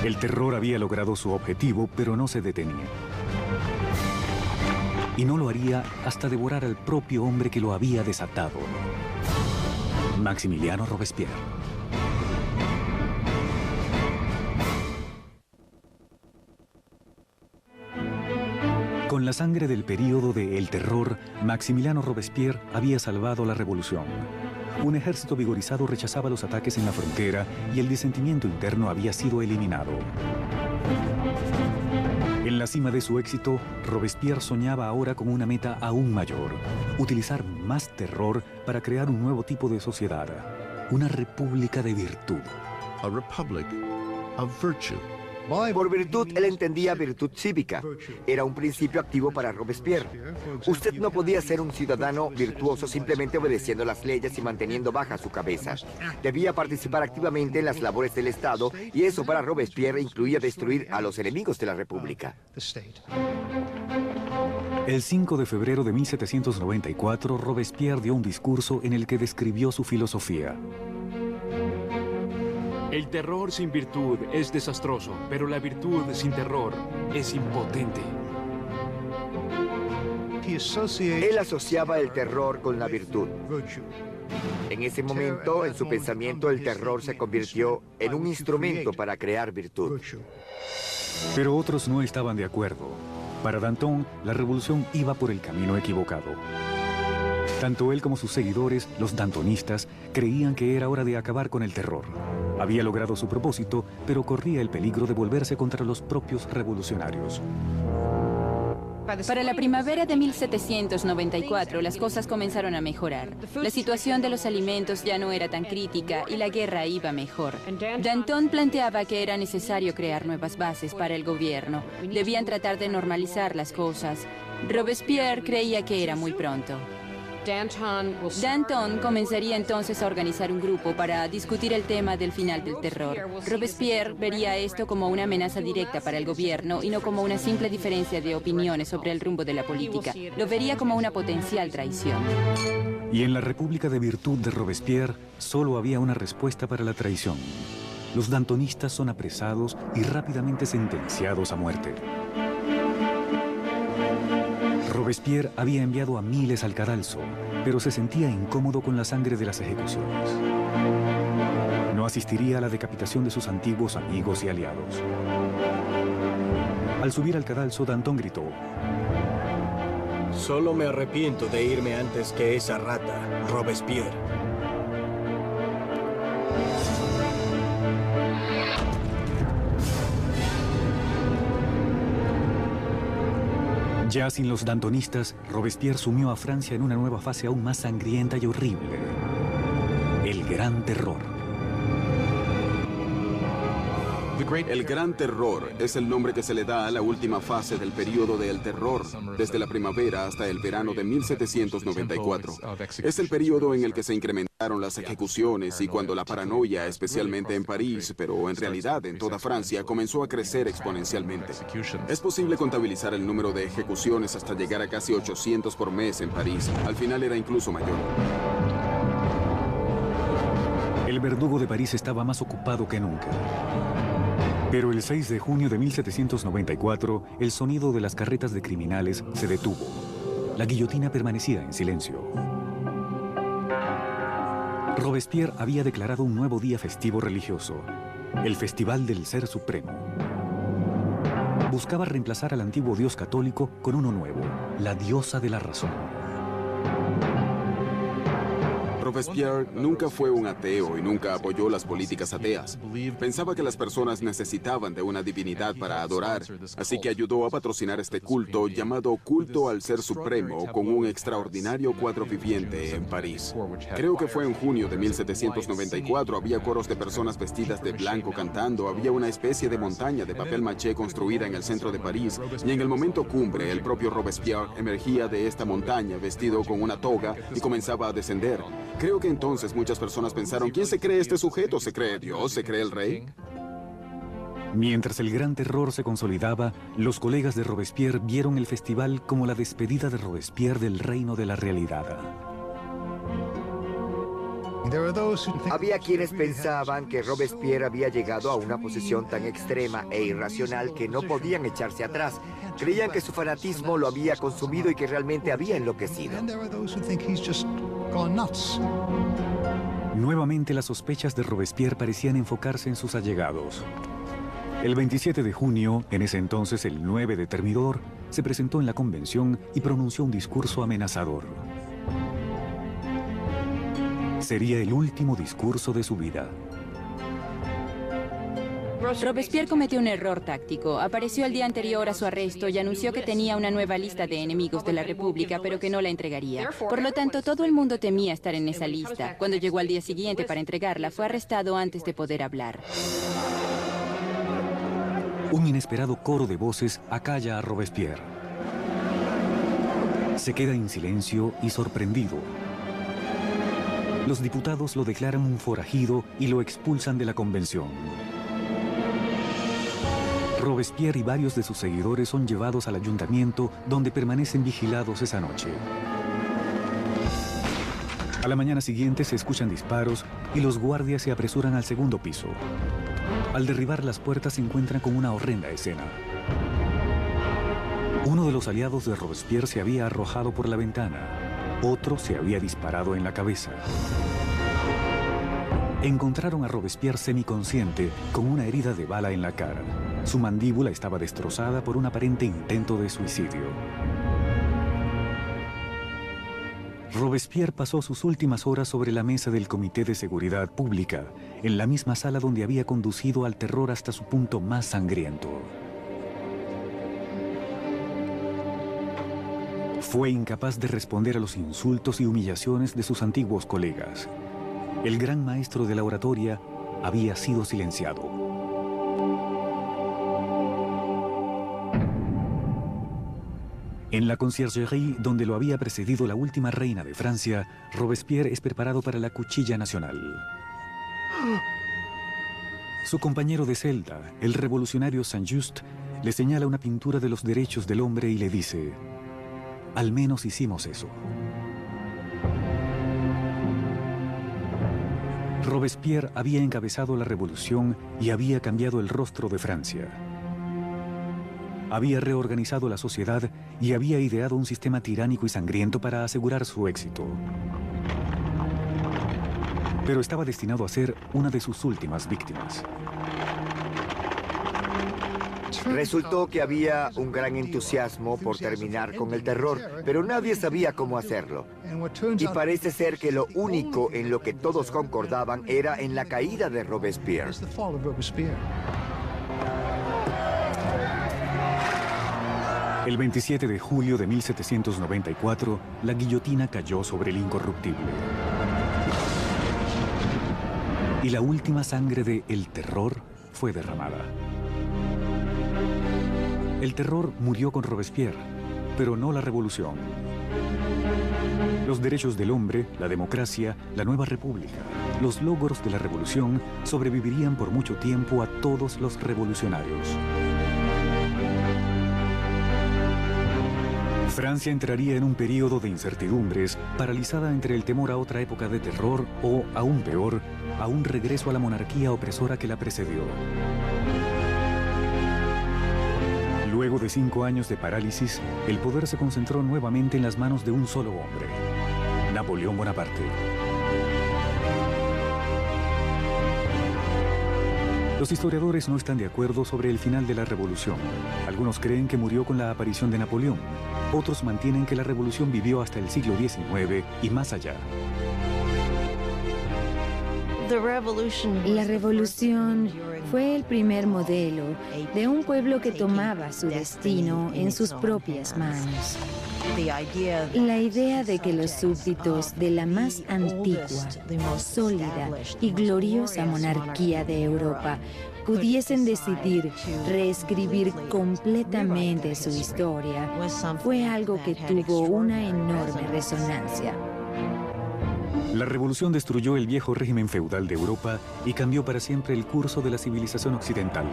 El terror había logrado su objetivo, pero no se detenía. Y no lo haría hasta devorar al propio hombre que lo había desatado, Maximiliano Robespierre. Con la sangre del período de El Terror, Maximiliano Robespierre había salvado la revolución. Un ejército vigorizado rechazaba los ataques en la frontera y el disentimiento interno había sido eliminado. En la cima de su éxito, Robespierre soñaba ahora con una meta aún mayor: utilizar más terror para crear un nuevo tipo de sociedad, una república de virtud. A republic of virtue. Por virtud, él entendía virtud cívica. Era un principio activo para Robespierre. Usted no podía ser un ciudadano virtuoso simplemente obedeciendo las leyes y manteniendo baja su cabeza. Debía participar activamente en las labores del Estado, y eso para Robespierre incluía destruir a los enemigos de la República. El 5 de febrero de 1794, Robespierre dio un discurso en el que describió su filosofía. El terror sin virtud es desastroso, pero la virtud sin terror es impotente. Él asociaba el terror con la virtud. En ese momento, en su pensamiento, el terror se convirtió en un instrumento para crear virtud. Pero otros no estaban de acuerdo. Para Danton, la revolución iba por el camino equivocado. Tanto él como sus seguidores, los dantonistas, creían que era hora de acabar con el terror. Había logrado su propósito, pero corría el peligro de volverse contra los propios revolucionarios. Para la primavera de 1794, las cosas comenzaron a mejorar. La situación de los alimentos ya no era tan crítica y la guerra iba mejor. Danton planteaba que era necesario crear nuevas bases para el gobierno. Debían tratar de normalizar las cosas. Robespierre creía que era muy pronto. Danton comenzaría entonces a organizar un grupo para discutir el tema del final del terror. Robespierre vería esto como una amenaza directa para el gobierno y no como una simple diferencia de opiniones sobre el rumbo de la política. Lo vería como una potencial traición. Y en la República de Virtud de Robespierre solo había una respuesta para la traición. Los dantonistas son apresados y rápidamente sentenciados a muerte. Robespierre había enviado a miles al cadalso, pero se sentía incómodo con la sangre de las ejecuciones. No asistiría a la decapitación de sus antiguos amigos y aliados. Al subir al cadalso, Danton gritó: Solo me arrepiento de irme antes que esa rata, Robespierre. Ya sin los dantonistas, Robespierre sumió a Francia en una nueva fase aún más sangrienta y horrible: el Gran Terror. El Gran Terror es el nombre que se le da a la última fase del período del terror, desde la primavera hasta el verano de 1794. Es el período en el que se incrementaron las ejecuciones y cuando la paranoia, especialmente en París, pero en realidad en toda Francia, comenzó a crecer exponencialmente. Es posible contabilizar el número de ejecuciones hasta llegar a casi 800 por mes en París. Al final era incluso mayor. El verdugo de París estaba más ocupado que nunca. Pero el 6 de junio de 1794, el sonido de las carretas de criminales se detuvo. La guillotina permanecía en silencio. Robespierre había declarado un nuevo día festivo religioso, el Festival del Ser Supremo. Buscaba reemplazar al antiguo dios católico con uno nuevo, la diosa de la razón. Robespierre nunca fue un ateo y nunca apoyó las políticas ateas. Pensaba que las personas necesitaban de una divinidad para adorar, así que ayudó a patrocinar este culto llamado Culto al Ser Supremo con un extraordinario cuadro viviente en París. Creo que fue en junio de 1794, había coros de personas vestidas de blanco cantando, había una especie de montaña de papel maché construida en el centro de París, y en el momento cumbre el propio Robespierre emergía de esta montaña vestido con una toga y comenzaba a descender. Creo que entonces muchas personas pensaron, ¿quién se cree este sujeto? ¿Se cree Dios? ¿Se cree el rey? Mientras el gran terror se consolidaba, los colegas de Robespierre vieron el festival como la despedida de Robespierre del reino de la realidad. Había quienes pensaban que Robespierre había llegado a una posición tan extrema e irracional que no podían echarse atrás. Creían que su fanatismo lo había consumido y que realmente había enloquecido. Nuevamente las sospechas de Robespierre parecían enfocarse en sus allegados. El 27 de junio, en ese entonces el 9 de Thermidor, se presentó en la convención y pronunció un discurso amenazador. Sería el último discurso de su vida. Robespierre cometió un error táctico. Apareció el día anterior a su arresto y anunció que tenía una nueva lista de enemigos de la República, pero que no la entregaría. Por lo tanto, todo el mundo temía estar en esa lista. Cuando llegó al día siguiente para entregarla, fue arrestado antes de poder hablar. Un inesperado coro de voces acalla a Robespierre. Se queda en silencio y sorprendido. Los diputados lo declaran un forajido y lo expulsan de la convención. Robespierre y varios de sus seguidores son llevados al ayuntamiento, donde permanecen vigilados esa noche. A la mañana siguiente se escuchan disparos y los guardias se apresuran al segundo piso. Al derribar las puertas se encuentran con una horrenda escena. Uno de los aliados de Robespierre se había arrojado por la ventana. Otro se había disparado en la cabeza. Encontraron a Robespierre semiconsciente, con una herida de bala en la cara. Su mandíbula estaba destrozada por un aparente intento de suicidio. Robespierre pasó sus últimas horas sobre la mesa del Comité de Seguridad Pública, en la misma sala donde había conducido al terror hasta su punto más sangriento. Fue incapaz de responder a los insultos y humillaciones de sus antiguos colegas. El gran maestro de la oratoria había sido silenciado. En la conciergerie, donde lo había precedido la última reina de Francia, Robespierre es preparado para la cuchilla nacional. Su compañero de celda, el revolucionario Saint-Just, le señala una pintura de los derechos del hombre y le dice: al menos hicimos eso. Robespierre había encabezado la revolución y había cambiado el rostro de Francia. Había reorganizado la sociedad y había ideado un sistema tiránico y sangriento para asegurar su éxito. Pero estaba destinado a ser una de sus últimas víctimas. Resultó que había un gran entusiasmo por terminar con el terror, pero nadie sabía cómo hacerlo. Y parece ser que lo único en lo que todos concordaban era en la caída de Robespierre. El 27 de julio de 1794, la guillotina cayó sobre el incorruptible. Y la última sangre de El Terror fue derramada. El terror murió con Robespierre, pero no la revolución. Los derechos del hombre, la democracia, la nueva república, los logros de la revolución sobrevivirían por mucho tiempo a todos los revolucionarios. Francia entraría en un período de incertidumbres, paralizada entre el temor a otra época de terror o, aún peor, a un regreso a la monarquía opresora que la precedió. Luego de 5 años de parálisis, el poder se concentró nuevamente en las manos de un solo hombre, Napoleón Bonaparte. Los historiadores no están de acuerdo sobre el final de la revolución. Algunos creen que murió con la aparición de Napoleón. Otros mantienen que la revolución vivió hasta el siglo XIX y más allá. La revolución fue el primer modelo de un pueblo que tomaba su destino en sus propias manos. La idea de que los súbditos de la más antigua, sólida y gloriosa monarquía de Europa pudiesen decidir reescribir completamente su historia fue algo que tuvo una enorme resonancia. La revolución destruyó el viejo régimen feudal de Europa y cambió para siempre el curso de la civilización occidental.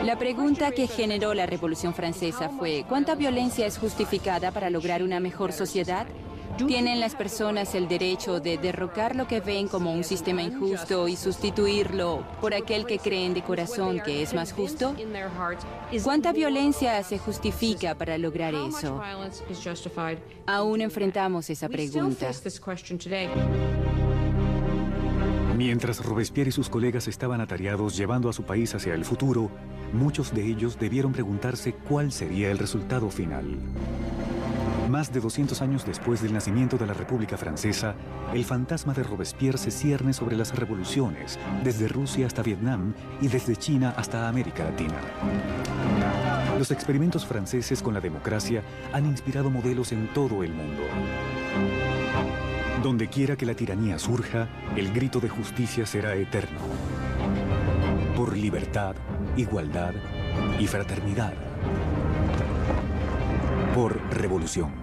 La pregunta que generó la Revolución Francesa fue: ¿cuánta violencia es justificada para lograr una mejor sociedad? ¿Tienen las personas el derecho de derrocar lo que ven como un sistema injusto y sustituirlo por aquel que creen de corazón que es más justo? ¿Cuánta violencia se justifica para lograr eso? Aún enfrentamos esa pregunta. Mientras Robespierre y sus colegas estaban atareados llevando a su país hacia el futuro, muchos de ellos debieron preguntarse cuál sería el resultado final. Más de 200 años después del nacimiento de la República Francesa, el fantasma de Robespierre se cierne sobre las revoluciones, desde Rusia hasta Vietnam y desde China hasta América Latina. Los experimentos franceses con la democracia han inspirado modelos en todo el mundo. Donde quiera que la tiranía surja, el grito de justicia será eterno. Por libertad, igualdad y fraternidad. Por revolución.